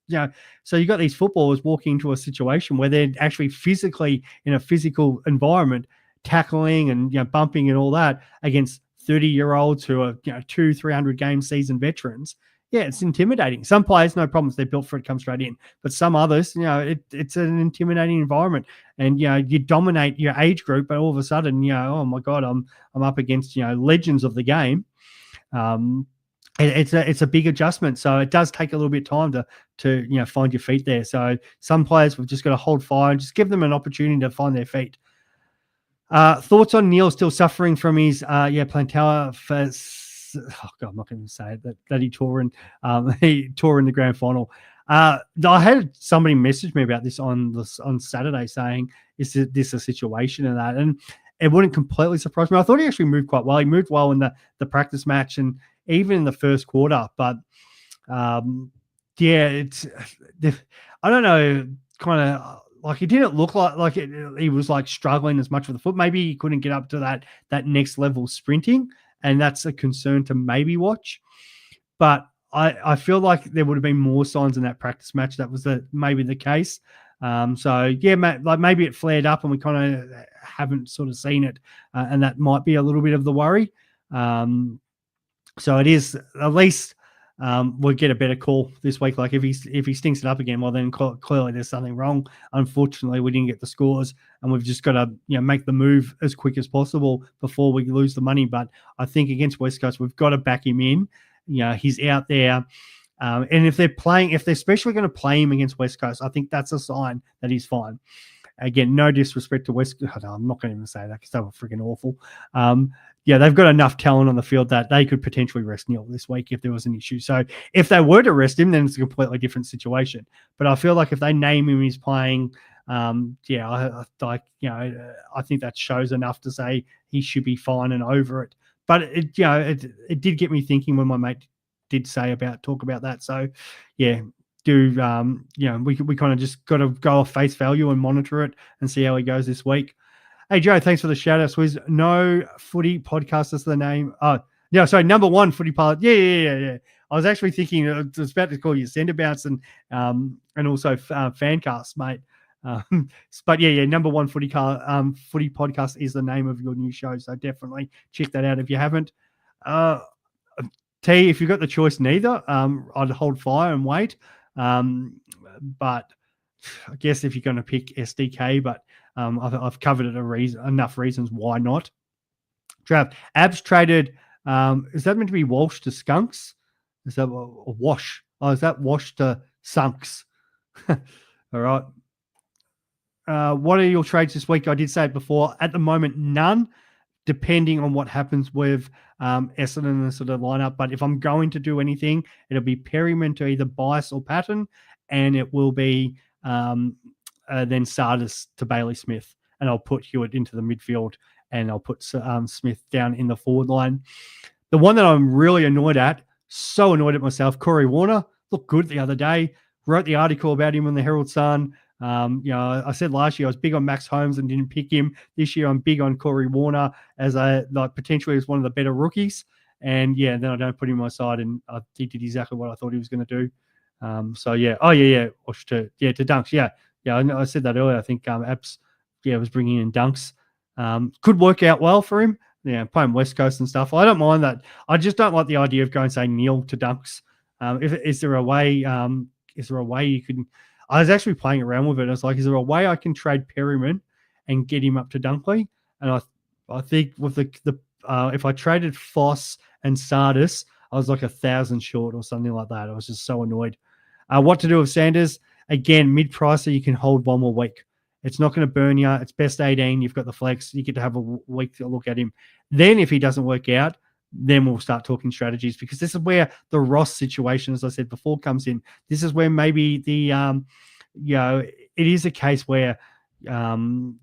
so you got these footballers walking into a situation where they're actually physically in a physical environment, tackling and, bumping and all that against 30-year-olds who are, 200-300 game season veterans. Yeah, it's intimidating. Some players, no problems. They're built for it, come straight in. But some others, it's an intimidating environment. And, you dominate your age group, but all of a sudden, oh my God, I'm up against, legends of the game. It's a big adjustment. So it does take a little bit of time to find your feet there. So some players, we've just got to hold fire and just give them an opportunity to find their feet. Thoughts on Neil still suffering from his plantar oh God, I'm not going to say it, that he tore in the grand final. I had somebody message me about this on Saturday saying, is this a situation of that? And it wouldn't completely surprise me. I thought he actually moved quite well. He moved well in the practice match and even in the first quarter. But I don't know, kind of like he didn't look like he was like struggling as much with the foot. Maybe he couldn't get up to that next level sprinting. And that's a concern to maybe watch. But I feel like there would have been more signs in that practice match that was maybe the case. Like maybe it flared up and we kind of haven't sort of seen it. And that might be a little bit of the worry. So it is, at least we'll get a better call this week. Like if he stinks it up again, well then clearly there's something wrong. Unfortunately, we didn't get the scores and we've just got to make the move as quick as possible before we lose the money. But I think against West Coast, we've got to back him in. He's out there. And if they're especially going to play him against West Coast, I think that's a sign that he's fine. Again, no disrespect to West. No, I'm not going to even say that because they were freaking awful. They've got enough talent on the field that they could potentially rest Neil this week if there was an issue. So if they were to rest him, then it's a completely different situation. But I feel like if they name him, he's playing. I think that shows enough to say he should be fine and over it. But it did get me thinking when my mate did talk about that. So yeah. We kind of just got to go off face value and monitor it and see how he goes this week. Hey, Joe, thanks for the shout out, Swiz. No Footy Podcast is the name. Number one Footy Podcast. Yeah. I was actually thinking, I was about to call you Sender Bounce and also Fancast, mate. But number one Footy Podcast is the name of your new show. So definitely check that out if you haven't. T, if you've got the choice, neither. I'd hold fire and wait. But I guess if you're going to pick SDK, but I've covered it enough reasons why not. Trav, Abs traded. Is that meant to be Walsh to Skunks? Is that a Wash? Oh, is that Wash to Sunks? All right. What are your trades this week? I did say it before. At the moment, none. Depending on what happens with Essendon and the sort of lineup. But if I'm going to do anything, it'll be Perryman to either Bias or Patton, and it will be then Sardis to Bailey Smith. And I'll put Hewitt into the midfield, and I'll put Smith down in the forward line. The one that I'm really annoyed at, so annoyed at myself, Corey Warner, looked good the other day. Wrote the article about him on the Herald Sun. I said last year I was big on Max Holmes and didn't pick him. This year I'm big on Corey Warner as potentially as one of the better rookies. And then I don't put him on my side, and he did exactly what I thought he was going to do. To Dunks. Yeah. I said that earlier. I think Abs, was bringing in Dunks. Could work out well for him. Yeah, playing West Coast and stuff. I don't mind that. I just don't like the idea of going saying Neil to Dunks. Is there a way you can? I was actually playing around with it. I was like, is there a way I can trade Perryman and get him up to Dunkley? And I think with the if I traded Foss and Sardis, I was like 1,000 short or something like that. I was just so annoyed. What to do with Sanders? Again, mid-pricer, you can hold one more week. It's not going to burn you. It's best 18. You've got the flex. You get to have a week to look at him. Then if he doesn't work out, then we'll start talking strategies, because this is where the Ross situation, as I said before, comes in. This is where maybe it is a case where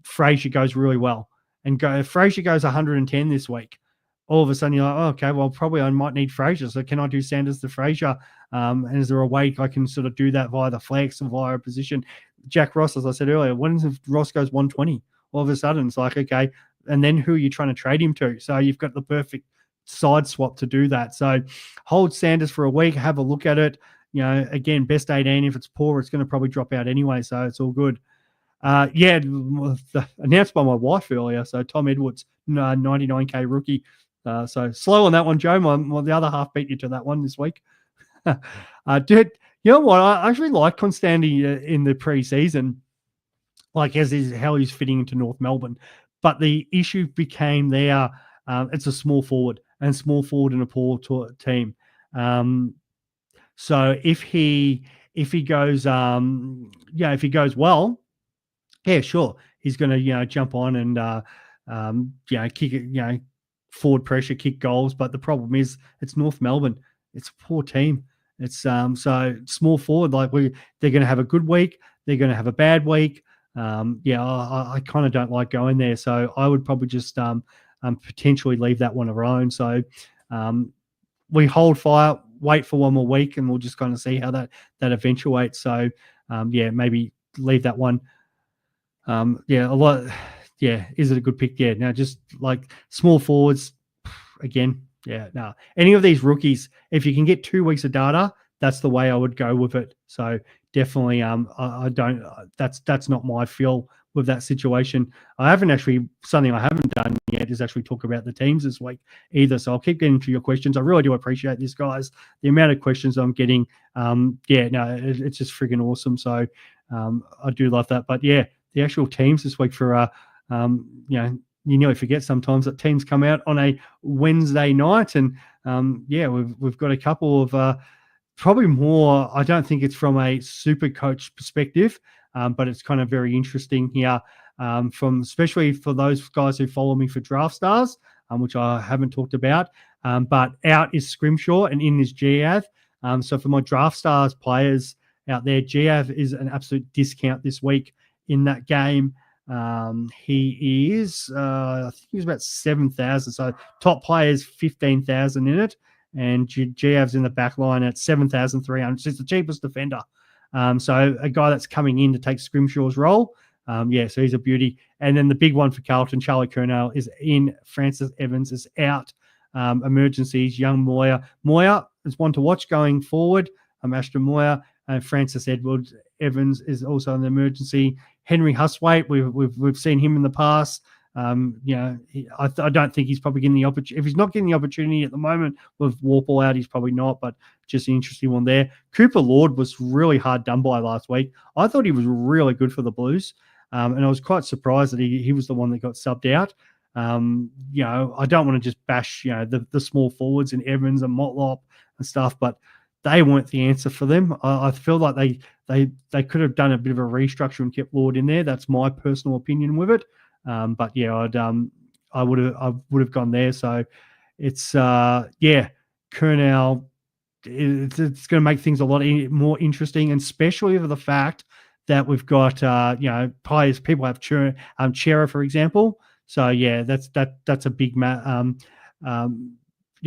Frazier goes really well, and Frazier goes 110 this week. All of a sudden you're like, oh, okay, well, probably I might need Frazier. So can I do Sanders to Frazier? And is there a way I can sort of do that via the flex or via a position? Jack Ross, as I said earlier, when Ross goes 120, all of a sudden it's like, okay, and then who are you trying to trade him to? So you've got the perfect side swap to do that. So hold Sanders for a week, have a look at it. Again, best 18. If it's poor, it's going to probably drop out anyway. So it's all good. Announced by my wife earlier. So Tom Edwards, 99K rookie. So slow on that one, Joe. The other half beat you to that one this week. Dude, you know what? I actually like Constanti in the preseason, like how he's fitting into North Melbourne. But the issue became there. It's a small forward in a poor team. So if he goes well, yeah, sure, he's going to jump on and kick it, forward pressure, kick goals. But the problem is it's North Melbourne. It's a poor team. It's so small forward. Like they're going to have a good week. They're going to have a bad week. I kind of don't like going there. So I would probably just potentially leave that one alone. So we hold fire, wait for one more week, and we'll just kind of see how that eventuates. So maybe leave that one. Is it a good pick? Yeah. Now just like small forwards again. Yeah. No. Any of these rookies, if you can get 2 weeks of data, that's the way I would go with it. So definitely, that's not my feel with that situation. Something I haven't done yet is actually talk about the teams this week either. So I'll keep getting to your questions. I really do appreciate this, guys. The amount of questions I'm getting, it's just friggin' awesome. So I do love that. But yeah, the actual teams this week for, you nearly forget sometimes that teams come out on a Wednesday night, and we've got a couple of probably more, I don't think it's from a super coach perspective, but it's kind of very interesting here, from especially for those guys who follow me for Draft Stars, which I haven't talked about. But out is Scrimshaw and in is Giav. So for my Draft Stars players out there, Giav is an absolute discount this week in that game. He is, I think he's about 7,000. So top players 15,000 in it, and Giav's in the back line at 7,300. So it's the cheapest defender. So a guy that's coming in to take Scrimshaw's role. So he's a beauty. And then the big one for Carlton, Charlie Curnow, is in. Francis Evans is out. Emergencies, young Moya. Moya is one to watch going forward. Ashton Moya. Francis Evans is also an emergency. Henry Huswaite, we've seen him in the past. I don't think he's probably getting the opportunity. If he's not getting the opportunity at the moment with Warple out, he's probably not, but just an interesting one there. Cooper Lord was really hard done by last week. I thought he was really good for the Blues, and I was quite surprised that he was the one that got subbed out. I don't want to just bash, the small forwards in Evans and Motlop and stuff, but they weren't the answer for them. I feel like they could have done a bit of a restructure and kept Lord in there. That's my personal opinion with it. But yeah, I would have gone there. So it's Curnow. It's going to make things a lot more interesting, and especially with the fact that we've got players. People have Chera, for example. So yeah, that's a big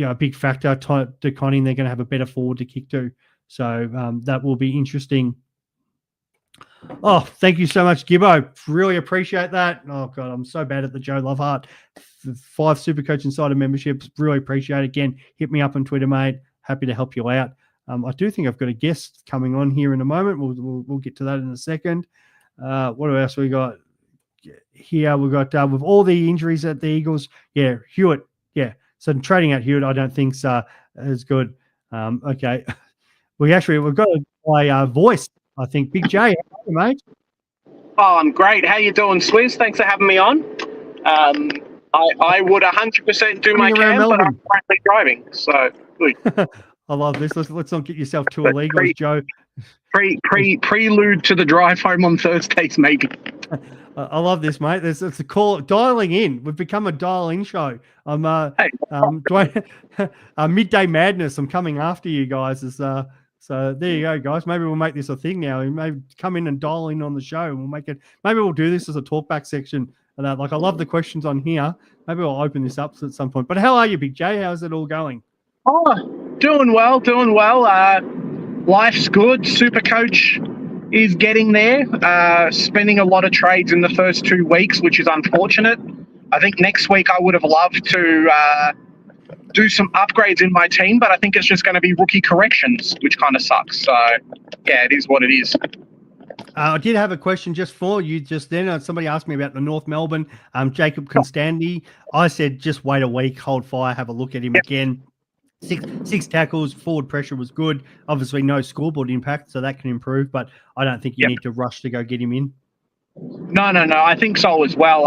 a big factor to Conning. They're going to have a better forward to kick to. So that will be interesting. Oh, thank you so much, Gibbo. Really appreciate that. Oh, God, I'm so bad at the Joe Loveheart. 5 Supercoach Insider memberships. Really appreciate it. Again, hit me up on Twitter, mate. Happy to help you out. I do think I've got a guest coming on here in a moment. We'll get to that in a second. What else we got here? We've got with all the injuries at the Eagles. Yeah, Hewitt. Yeah. So trading out Hewitt, I don't think is good. Okay. We've got to play voice, I think. Big J, how are you, mate? Oh, I'm great. How you doing, Swiz? Thanks for having me on. I would 100% do my cam, but I'm currently driving, so good. I love this. Let's not get yourself too illegal, Joe. Prelude to the drive home on Thursdays, maybe. I love this, mate. It's a call, dialing in. We've become a dial-in show. I'm Midday Madness. I'm coming after you guys. So there you go, guys. Maybe we'll make this a thing now. You may come in and dial in on the show, and we'll make it. Maybe we'll do this as a talkback section. Like, I love the questions on here. Maybe I'll open this up at some point. But how are you, Big J? How's it all going? Oh, doing well. Life's good. Supercoach is getting there. Spending a lot of trades in the first 2 weeks, which is unfortunate. I think next week I would have loved to do some upgrades in my team, but I think it's just going to be rookie corrections, which kind of sucks. So, yeah, it is what it is. I did have a question just for you just then. Somebody asked me about the North Melbourne, Jacob Constandy. I said just wait a week, hold fire, have a look at him again. Six tackles, forward pressure was good. Obviously, no scoreboard impact, so that can improve, but I don't think you need to rush to go get him in. No. I think so as well.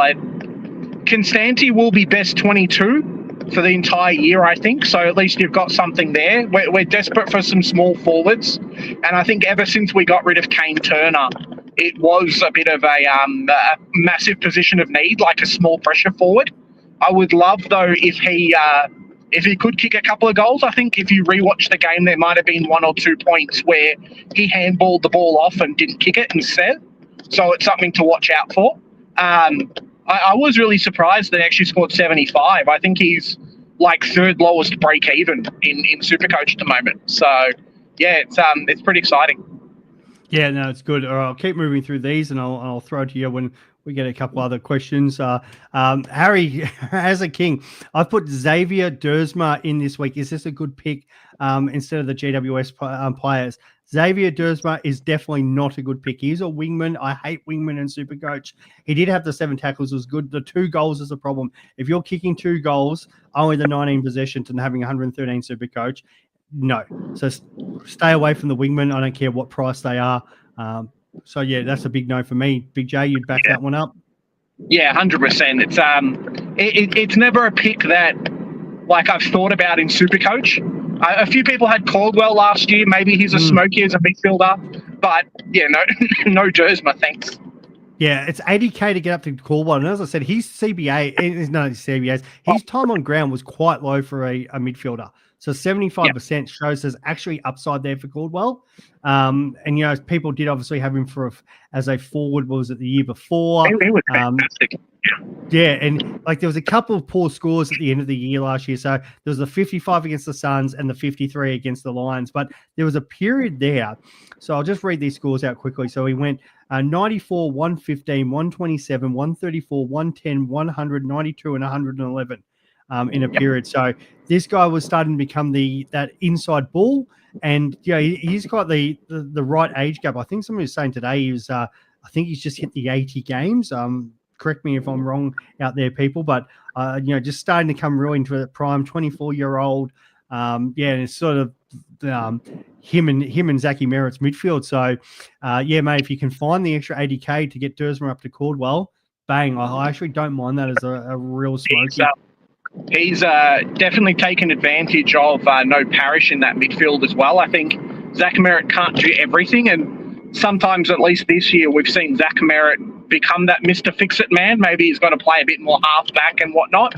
Constanty will be best 22 for the entire year, I think. So at least you've got something there. We're desperate for some small forwards. And I think ever since we got rid of Kane Turner, it was a bit of a massive position of need, like a small pressure forward. I would love, though, if he could kick a couple of goals. I think if you rewatch the game, there might have been 1 or 2 points where he handballed the ball off and didn't kick it instead. So it's something to watch out for. I was really surprised that he actually scored 75. I think he's like third lowest break even in Supercoach at the moment. So yeah, it's pretty exciting. Yeah, no, it's good. All right, I'll keep moving through these, and I'll throw it to you when we get a couple other questions. Harry, as a king, I've put Xavier Dersma in this week. Is this a good pick instead of the GWS players? Xavier Dersma is definitely not a good pick. He's a wingman. I hate wingman in Supercoach. He did have the 7 tackles. It was good. The 2 goals is a problem. If you're kicking 2 goals, only the 19 possessions and having 113 Supercoach, no. So stay away from the wingman. I don't care what price they are. So, yeah, that's a big no for me. Big J, you'd back that one up? Yeah, 100%. It's never a pick that, like, I've thought about in Supercoach. A few people had Caldwell last year. Maybe he's a smoky as a midfielder, but yeah, no, no Jersma, thanks. Yeah, it's 80K to get up to Caldwell. And as I said, his CBA, his time on ground was quite low for a midfielder. So 75% shows there's actually upside there for Caldwell. And, people did obviously have him as a forward. What was it, the year before? He was fantastic. Yeah, and there was a couple of poor scores at the end of the year last year. So there was the 55 against the Suns and the 53 against the Lions. But there was a period there. So I'll just read these scores out quickly. So he went 94, 115, 127, 134, 110, 100, 92, and 111 in a period. So this guy was starting to become that inside bull. And he's got the right age gap. I think somebody was saying today he was I think he's just hit the 80 games. Correct me if I'm wrong out there, people, but just starting to come really into the prime 24-year-old. And it's sort of him and Zachy Merritt's midfield. So mate, if you can find the extra 80K to get Dersma up to Caldwell, bang! I actually don't mind that as a real smoky. He's definitely taken advantage of no Parish in that midfield as well. I think Zach Merritt can't do everything, and sometimes, at least this year, we've seen Zach Merritt become that Mr. Fix-It man. Maybe he's got to play a bit more half-back and whatnot.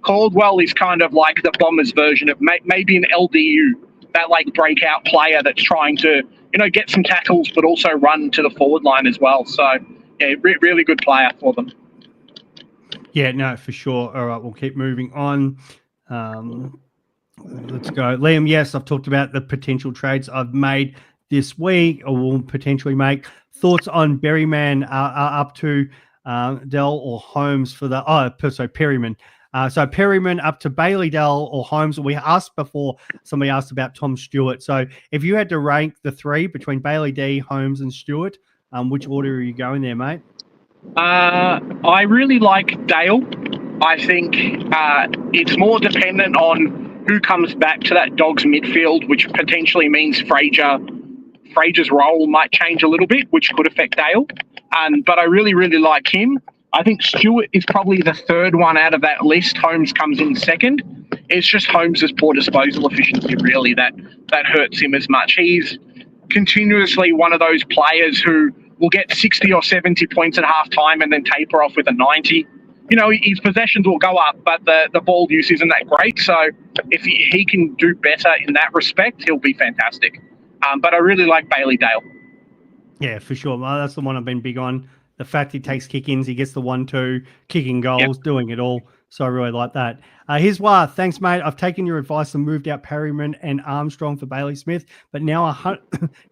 Caldwell is kind of like the Bombers version of maybe an LDU, that breakout player that's trying to, get some tackles but also run to the forward line as well. So, yeah, really good player for them. Yeah, no, for sure. All right, we'll keep moving on. Let's go. Liam, yes, I've talked about the potential trades I've made this week or will potentially make. Thoughts on Berryman up to Dell or Holmes for Perryman. So Perryman up to Bailey, Dell or Holmes. We asked before, somebody asked about Tom Stewart. So if you had to rank the three between Bailey D, Holmes and Stewart, which order are you going there, mate? I really like Dale. I think it's more dependent on who comes back to that Dogs midfield, which potentially means Fraser's role might change a little bit, which could affect Dale. But I really, really like him. I think Stewart is probably the third one out of that list. Holmes comes in second. It's just Holmes' poor disposal efficiency, really, that hurts him as much. He's continuously one of those players who will get 60 or 70 points at halftime and then taper off with a 90. His possessions will go up, but the ball use isn't that great. So if he can do better in that respect, he'll be fantastic. But I really like Bailey Dale. Yeah, for sure. Well, that's the one I've been big on. The fact he takes kick-ins, he gets the 1-2, kicking goals, doing it all. So I really like that. Here's why. Thanks, mate. I've taken your advice and moved out Perryman and Armstrong for Bailey Smith, but now I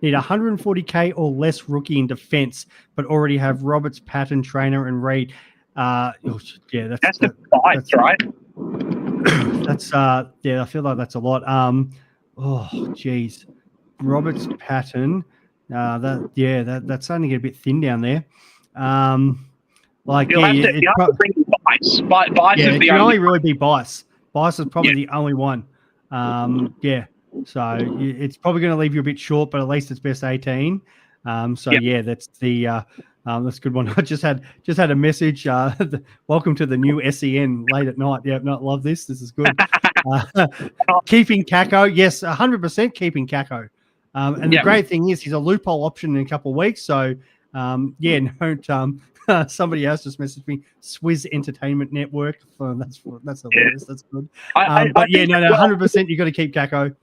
need 140K or less rookie in defence, but already have Roberts, Patton, Trainer, and Reid. That's the fight, right? That's I feel like that's a lot. Roberts, Patton. That's starting to get a bit thin down there. You'll have to bring Bice. Bice is the only really be Bice. Bice is probably the only one. So it's probably going to leave you a bit short, but at least it's best 18. That's the that's a good one. I just had a message. Welcome to the new SEN late at night. Yeah, not love this. This is good. Keeping Kako, yes, 100% keeping Kako. The great thing is he's a loophole option in a couple of weeks. So somebody else just messaged me, Swiz Entertainment Network. That's hilarious. That's good. 100% you've got to keep Kako.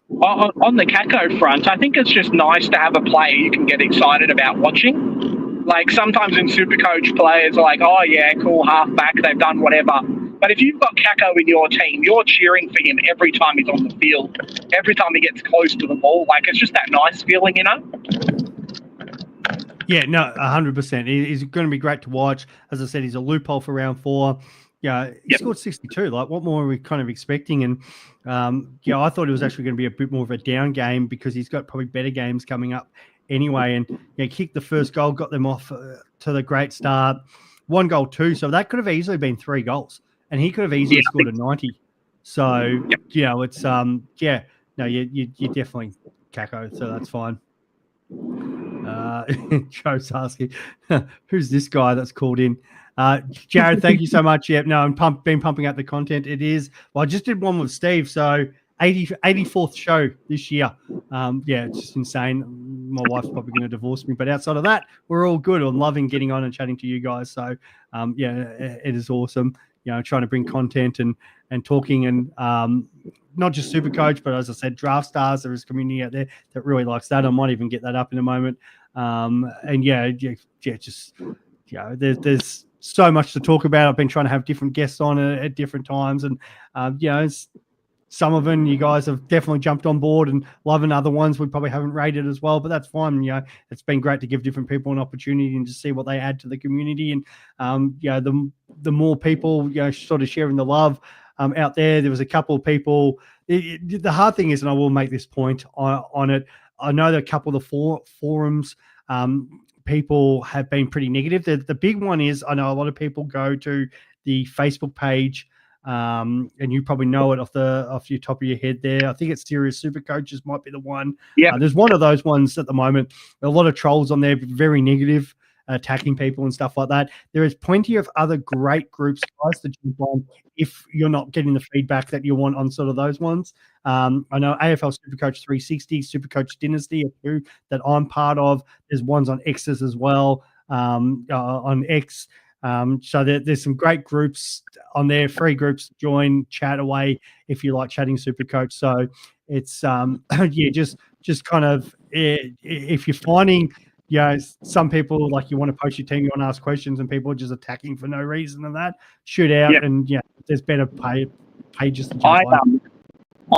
On the Kako front, I think it's just nice to have a player you can get excited about watching. Sometimes in Supercoach, players are like, oh yeah, cool, halfback, they've done whatever. But if you've got Kako in your team, you're cheering for him every time he's on the field, every time he gets close to the ball. It's just that nice feeling, Yeah, no, 100%. He's going to be great to watch. As I said, he's a loophole for round 4. Yeah, he scored 62. What more are we kind of expecting? And I thought it was actually going to be a bit more of a down game because he's got probably better games coming up anyway. And kicked the first goal, got them off to the great start. 1 goal, 2. So that could have easily been 3 goals, and he could have easily scored a 90. So it's you definitely Kako. So that's fine. Joe's asking, who's this guy that's called in? Jared, thank you so much. Yeah, no, I'm been pumping out the content. It is. Well, I just did one with Steve, so 84th show this year. Yeah, it's just insane. My wife's probably going to divorce me, but outside of that, we're all good. I'm loving getting on and chatting to you guys. So, yeah, it is awesome. Trying to bring content and talking and not just Supercoach, but as I said, Draft Stars. There is a community out there that really likes that. I might even get that up in a moment. And just there's so much to talk about. I've been trying to have different guests on at different times, and some of them you guys have definitely jumped on board and loving. Other ones we probably haven't rated as well, but that's fine. It's been great to give different people an opportunity and just see what they add to the community. And the more people sort of sharing the love out there. There was a couple of people. The hard thing is, and I will make this point on it, I know that a couple of the forums people have been pretty negative. The big one is, I know a lot of people go to the Facebook page, and you probably know it off your top of your head there. I think it's Serious Supercoaches might be the one. Yeah. There's one of those ones at the moment. A lot of trolls on there, very negative, attacking people and stuff like that. There is plenty of other great groups, guys, to jump on if you're not getting the feedback that you want on sort of those ones. I know AFL Supercoach 360, Supercoach Dynasty are two that I'm part of. There's ones on X's as well, on X. So there's some great groups on there, free groups to join, chat away if you like chatting Supercoach. So it's just kind of, if you're finding some people, like, you want to post your team, you want to ask questions, and people are just attacking for no reason, and that shoot out. Yep. And there's better pages to jump on.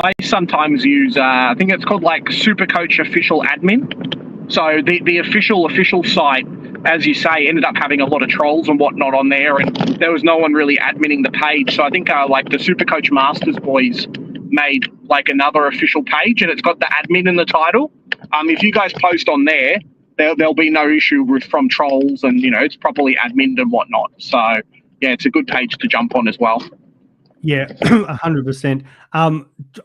I sometimes use I think it's called like Supercoach Official Admin. So the official site, as you say, ended up having a lot of trolls and whatnot on there, and there was no one really adminning the page. So I think like the Supercoach Masters boys made like another official page, and it's got the admin in the title. If you guys post on there, there'll be no issue from trolls, and it's properly adminned and whatnot. So yeah, it's a good page to jump on as well. Yeah, 100%.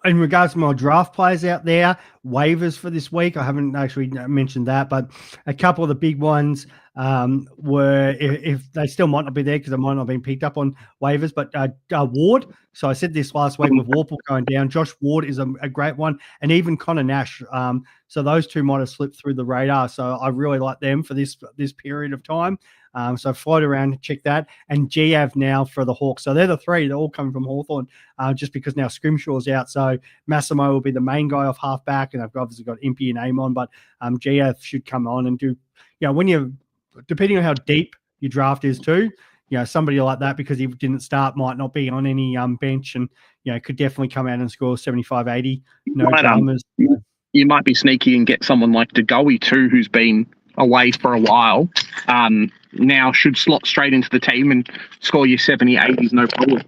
In regards to my draft players out there, waivers for this week, I haven't actually mentioned that, but a couple of the big ones were, if they still might not be there because they might not have been picked up on waivers, but Ward. So I said this last week with Warple going down. Josh Ward is a great one, and even Connor Nash. So those two might have slipped through the radar. So I really like them for this period of time. So float around and check that. And Giav now for the Hawks. So they're the three. They're all coming from Hawthorn, just because now Scrimshaw's out. So Massimo will be the main guy off halfback, and I've obviously got Impey and Amon, but Giav should come on and do, when you, depending on how deep your draft is too, somebody like that, because he didn't start, might not be on any bench, and could definitely come out and score 75, 80. No dramas. You might be sneaky and get someone like DeGoey too, who's been away for a while. Now should slot straight into the team and score your 70, 80s, no problem.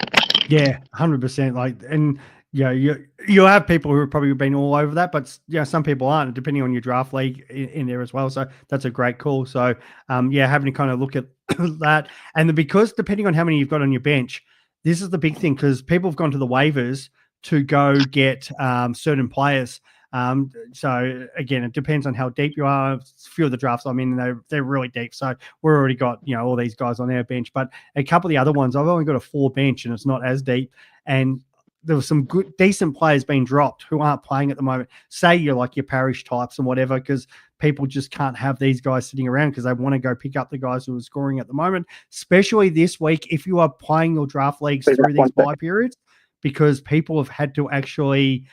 Yeah, 100%. And you'll have people who have probably been all over that, but some people aren't, depending on your draft league in there as well. So that's a great call. So having to kind of look at that, and because depending on how many you've got on your bench, this is the big thing, because people have gone to the waivers to go get certain players. So again, it depends on how deep you are. A few of the drafts I'm in, they're really deep. So we've already got, all these guys on our bench, but a couple of the other ones, I've only got a 4 bench and it's not as deep. And there were some good, decent players being dropped who aren't playing at the moment. Say you're like your parish types and whatever, because people just can't have these guys sitting around because they want to go pick up the guys who are scoring at the moment, especially this week, if you are playing your draft leagues through these bye periods, because people have had to actually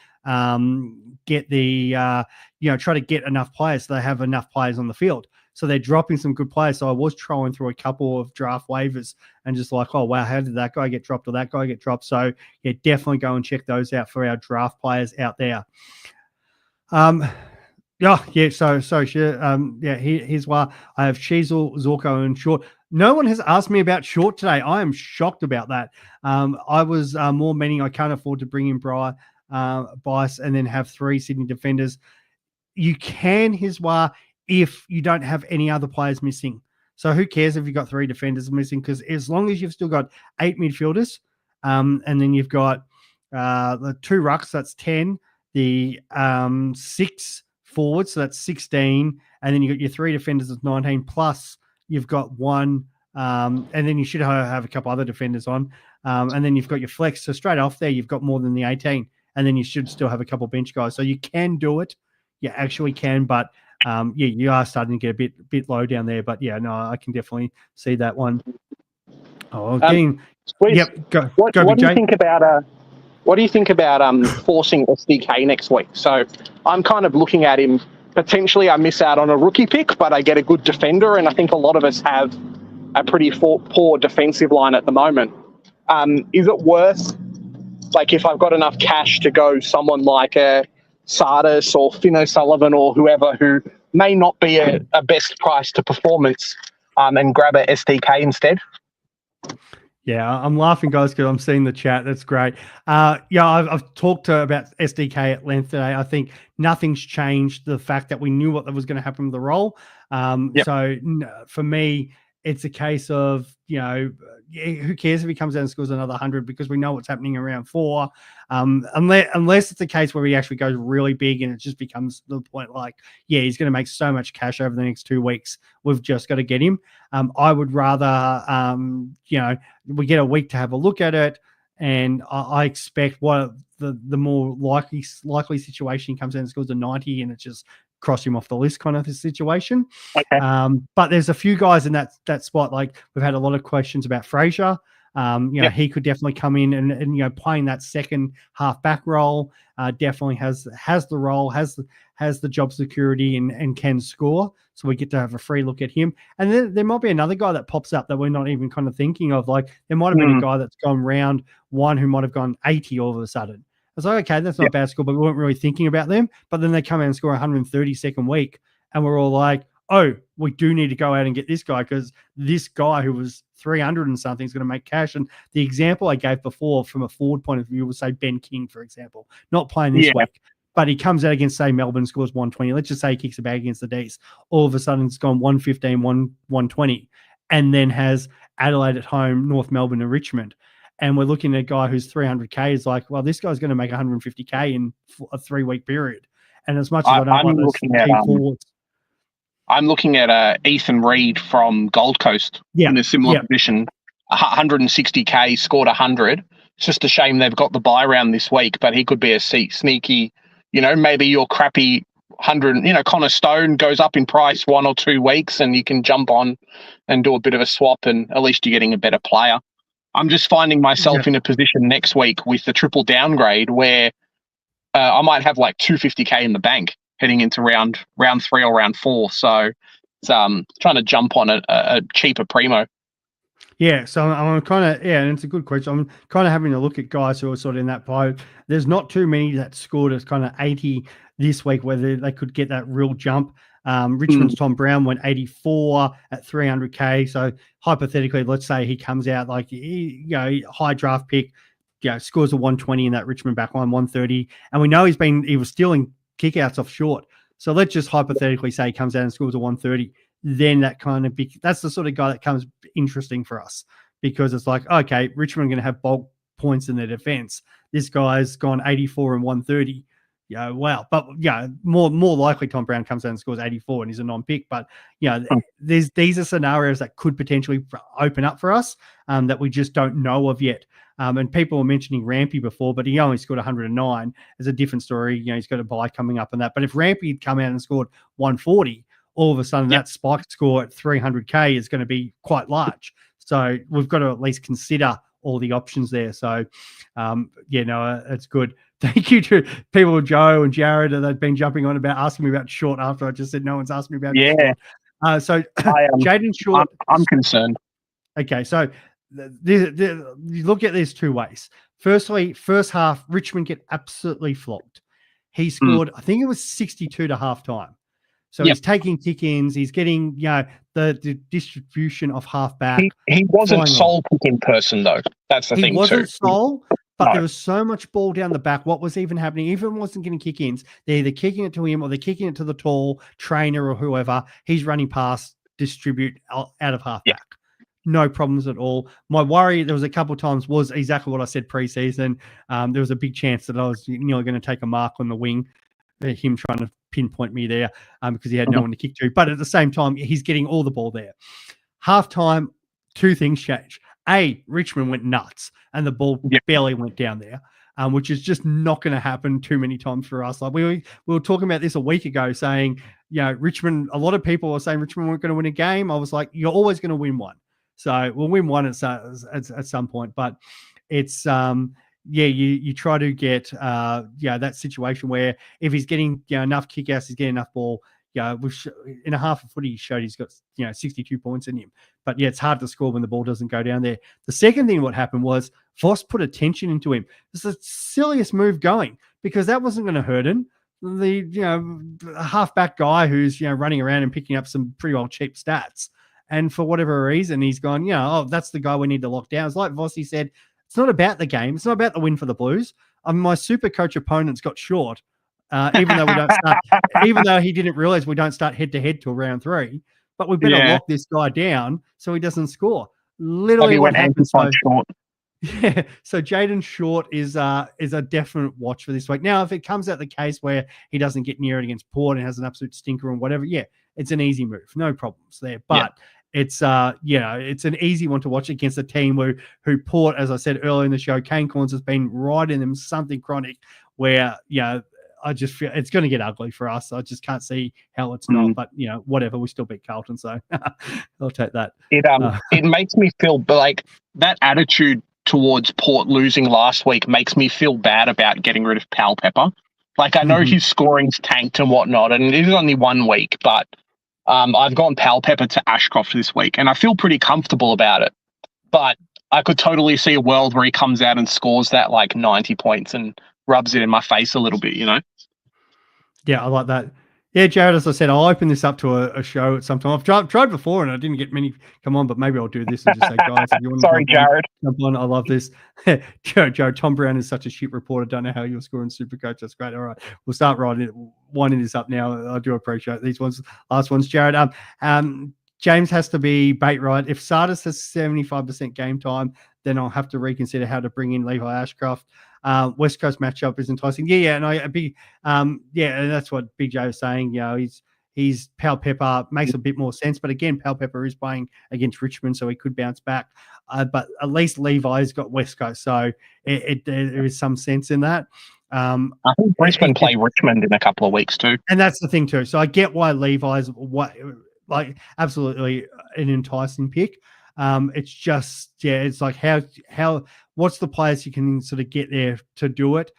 get the try to get enough players so they have enough players on the field. So they're dropping some good players. So I was trolling through a couple of draft waivers and just like, oh wow, how did that guy get dropped or that guy get dropped? So yeah, definitely go and check those out for our draft players out there. Here's why I have Sheasel, Zorko, and Short. No one has asked me about Short today. I am shocked about that. I was more meaning I can't afford to bring in Bice and then have 3 Sydney defenders. You can, Hiswa, if you don't have any other players missing. So who cares if you've got 3 defenders missing? Because as long as you've still got 8 midfielders, and then you've got the 2 rucks, that's 10, the 6 forwards, so that's 16, and then you've got your 3 defenders, that's 19, plus you've got 1, and then you should have a couple other defenders on, and then you've got your flex. So straight off there, you've got more than the 18. and then you should still have a couple bench guys. So you can do it. You actually can, but you are starting to get a bit low down there. But yeah, no, I can definitely see that one. Oh, again, Swiz, yep. Go, what Big do you J. think about what do you think about forcing SDK next week? So I'm kind of looking at him. Potentially, I miss out on a rookie pick, but I get a good defender, and I think a lot of us have a pretty poor defensive line at the moment. Is it worth, like, if I've got enough cash to go someone like a Sardis or Finn O'Sullivan or whoever who may not be a best price to performance, and grab a SDK instead? Yeah, I'm laughing, guys, because I'm seeing the chat. That's great. I've talked about SDK at length today. I think nothing's changed the fact that we knew what was going to happen with the role. So for me, it's a case of, who cares if he comes out and scores another 100, because we know what's happening around 4. Unless it's a case where he actually goes really big and it just becomes the point like, he's going to make so much cash over the next 2 weeks. We've just got to get him. I would rather, we get a week to have a look at it. And I expect what the more likely situation, he comes in and scores a 90 and it just cross him off the list kind of a situation. Okay. But there's a few guys in that spot. Like, we've had a lot of questions about Fraser. He could definitely come in and playing that second half back role, definitely has the role, has the job security and can score. So we get to have a free look at him. And then there might be another guy that pops up that we're not even kind of thinking of. Like, there might have been a guy that's gone round 1 who might have gone 80 all of a sudden. I was like, okay, that's not a bad score, but we weren't really thinking about them. But then they come out and score 132nd week, and we're all like, oh, we do need to go out and get this guy, because this guy who was 300 and something is going to make cash. And the example I gave before from a forward point of view was, say, Ben King, for example, not playing this week, but he comes out against, say, Melbourne, scores 120. Let's just say he kicks a bag against the D's. All of a sudden, it's gone 115, 120, and then has Adelaide at home, North Melbourne and Richmond. And we're looking at a guy who's 300K is like, well, this guy's going to make 150K in a 3-week period. And as much as I don't like those team forwards. I'm looking at Ethan Reid from Gold Coast in a similar position. 160K, scored 100. It's just a shame they've got the bye round this week, but he could be a sneaky, maybe your crappy 100, Connor Stone goes up in price 1 or 2 weeks and you can jump on and do a bit of a swap, and at least you're getting a better player. I'm just finding myself in a position next week with the triple downgrade where I might have like 250K in the bank heading into round 3 or round 4. So it's trying to jump on a cheaper primo. Yeah, so I'm kind of, and it's a good question. I'm kind of having a look at guys who are sort of in that boat. There's not too many that scored as kind of 80 this week, where they could get that real jump. Richmond's Tom Brown went 84 at 300K. So hypothetically, let's say he comes out like, high draft pick, scores a 120 in that Richmond backline, 130. And we know he was stealing kickouts off short. So let's just hypothetically say he comes out and scores a 130. Then that's the sort of guy that comes interesting for us, because it's like, okay, Richmond are going to have bulk points in their defense. This guy's gone 84 and 130. Wow. But more likely Tom Brown comes out and scores 84 and he's a non-pick. But these are scenarios that could potentially open up for us that we just don't know of yet. And people were mentioning Rampy before, but he only scored 109. It's a different story. He's got a bye coming up and that. But if Rampy had come out and scored 140, all of a sudden that spike score at 300K is going to be quite large. So we've got to at least consider all the options there. So, it's good. Thank you to people, Joe and Jared, that have been jumping on about asking me about Short after I just said no one's asked me about Short. So Jaden Short. I'm concerned. Okay, so you look at this 2 ways. Firstly, first half, Richmond get absolutely flogged. He scored, I think it was 62 to halftime. So he's taking kick-ins. He's getting, the distribution of halfback. He wasn't sole kicking person, though. That's the thing, too. He wasn't sole, but there was so much ball down the back. What was even happening? Even wasn't getting kick-ins. They're either kicking it to him or they're kicking it to the tall trainer or whoever. He's running past, distribute out of halfback. Yeah. No problems at all. My worry, there was a couple of times, was exactly what I said pre-season. There was a big chance that I was nearly going to take a mark on the wing, him trying to pinpoint me there because he had no one to kick to. But at the same time, he's getting all the ball there. Halftime, 2 things change. A, Richmond went nuts and the ball barely went down there. which is just not going to happen too many times for us. Like we were talking about this a week ago, saying, Richmond, a lot of people were saying Richmond weren't going to win a game. I was like, you're always going to win one. So we'll win one at some point, but it's, you try to get, that situation where if he's getting enough kickouts, he's getting enough ball. In a half a footy, he showed he's got 62 points in him. But it's hard to score when the ball doesn't go down there. The second thing what happened was Voss put attention into him. It's the silliest move going because that wasn't going to hurt him. The halfback guy who's running around and picking up some pretty well cheap stats, and for whatever reason he's gone. That's the guy we need to lock down. It's like Vossi said. It's not about the game. It's not about the win for the Blues. My super coach opponents got short. Even though we don't start, even though he didn't realize we don't start head to head till round 3, but we better lock this guy down so he doesn't score. Literally, what happens? Short. Yeah, so Jaden Short is a definite watch for this week. Now, if it comes out the case where he doesn't get near it against Port and has an absolute stinker and whatever, it's an easy move, no problems there. But it's it's an easy one to watch against a team who Port, as I said earlier in the show, Kane Corns has been riding them something chronic where I just feel it's going to get ugly for us. I just can't see how it's not. But whatever, we still beat Carlton, so I'll take that. It makes me feel like that attitude towards Port losing last week makes me feel bad about getting rid of Pal Pepper. Like I know his scoring's tanked and whatnot, and it is only 1 week, but I've gone Pal Pepper to Ashcroft this week, and I feel pretty comfortable about it. But I could totally see a world where he comes out and scores that like 90 points and rubs it in my face a little bit, Yeah, I like that. Yeah, Jared, as I said, I'll open this up to a show at some time. I've tried before and I didn't get many come on, but maybe I'll do this and just say, guys, if you want Sorry, Jared. Jump on, I love this. Joe, Tom Brown is such a shit reporter. Don't know how you're scoring Supercoach. That's great. All right, we'll start winding this up now. I do appreciate these ones. Last ones, Jared. James has to be bait right. If Sardis has 75% game time, then I'll have to reconsider how to bring in Levi Ashcroft. West Coast matchup is enticing. And that's what Big J was saying. He's Pal Pepper makes a bit more sense, but again, Pal Pepper is playing against Richmond, so he could bounce back. But at least Levi's got West Coast, so there is some sense in that. I think Brisbane play Richmond in a couple of weeks too, and that's the thing too. So I get why Levi's absolutely an enticing pick. It's just it's like how what's the players you can sort of get there to do it.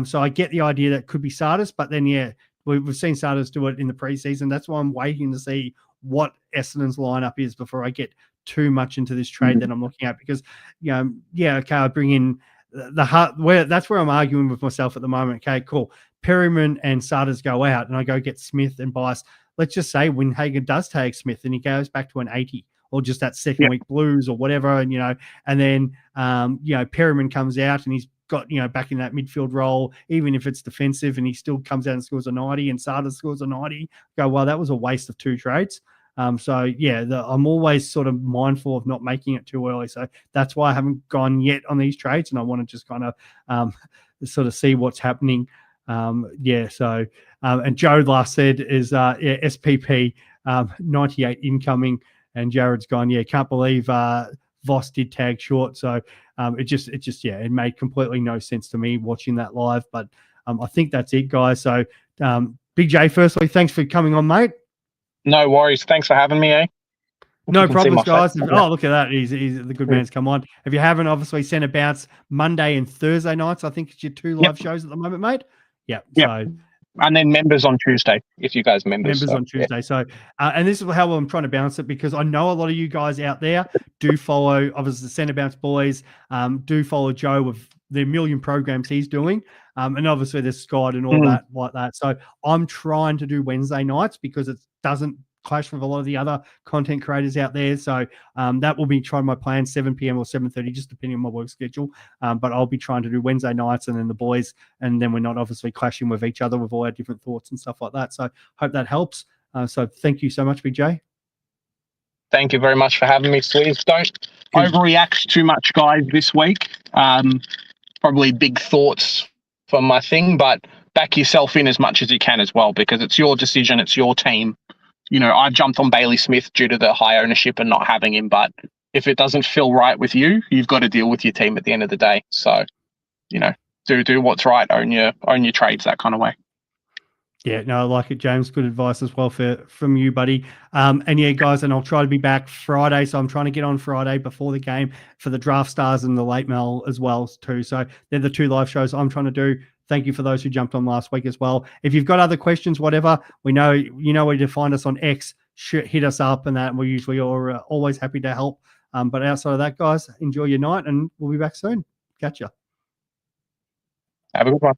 So I get the idea that it could be Sardis, but then we've seen Sardis do it in the preseason. That's why I'm waiting to see what Essendon's lineup is before I get too much into this trade that I'm looking at, because I bring in the heart that's where I'm arguing with myself at the moment. Okay, cool. Perryman and Sardis go out and I go get Smith and Bice. Let's just say when Hagen does take Smith and he goes back to an 80 or just that second week blues or whatever, and then Perryman comes out and he's got back in that midfield role, even if it's defensive, and he still comes out and scores a 90 and Sardis scores a 90. Go, well, that was a waste of 2 trades. I'm always sort of mindful of not making it too early. So that's why I haven't gone yet on these trades, and I want to just kind of sort of see what's happening. And Joe last said is SPP 98 incoming, and Jared's gone, can't believe Voss did tag short. So it made completely no sense to me watching that live. But I think that's it, guys. So Big J, firstly, thanks for coming on, mate. No worries. Thanks for having me, No problems, guys. Oh, look at that. He's the good man's come on. If you haven't, obviously, send a bounce Monday and Thursday nights. I think it's your 2 live shows at the moment, mate. Yeah. So, and then members on Tuesday, if you guys members on Tuesday. Yeah. So, and this is how I'm trying to balance it, because I know a lot of you guys out there do follow, obviously, the Centre Bounce boys, do follow Joe with the million programs he's doing. And obviously there's Scott and all that like that. So I'm trying to do Wednesday nights because it doesn't clash with a lot of the other content creators out there. So that will be trying my plan, 7 p.m. or 7:30, just depending on my work schedule. But I'll be trying to do Wednesday nights and then the boys, and then we're not obviously clashing with each other with all our different thoughts and stuff like that. So hope that helps. So thank you so much, Big J. Thank you very much for having me, Swiz. Don't overreact too much, guys, this week. Probably big thoughts for my thing, but back yourself in as much as you can as well, because it's your decision, it's your team. I jumped on Bailey Smith due to the high ownership and not having him, but if it doesn't feel right with you, you've got to deal with your team at the end of the day. So, do what's right, own your trades, that kind of way. Yeah, no, I like it, James. Good advice as well from you, buddy. And yeah, guys, and I'll try to be back Friday. So I'm trying to get on Friday before the game for the Draft Stars and the Late Mail as well too. So they're the 2 live shows I'm trying to do. Thank you for those who jumped on last week as well. If you've got other questions, whatever, we know you know where to find us on X. Hit us up, and that we're usually always happy to help. But outside of that, guys, enjoy your night, and we'll be back soon. Catch ya. Have a good one.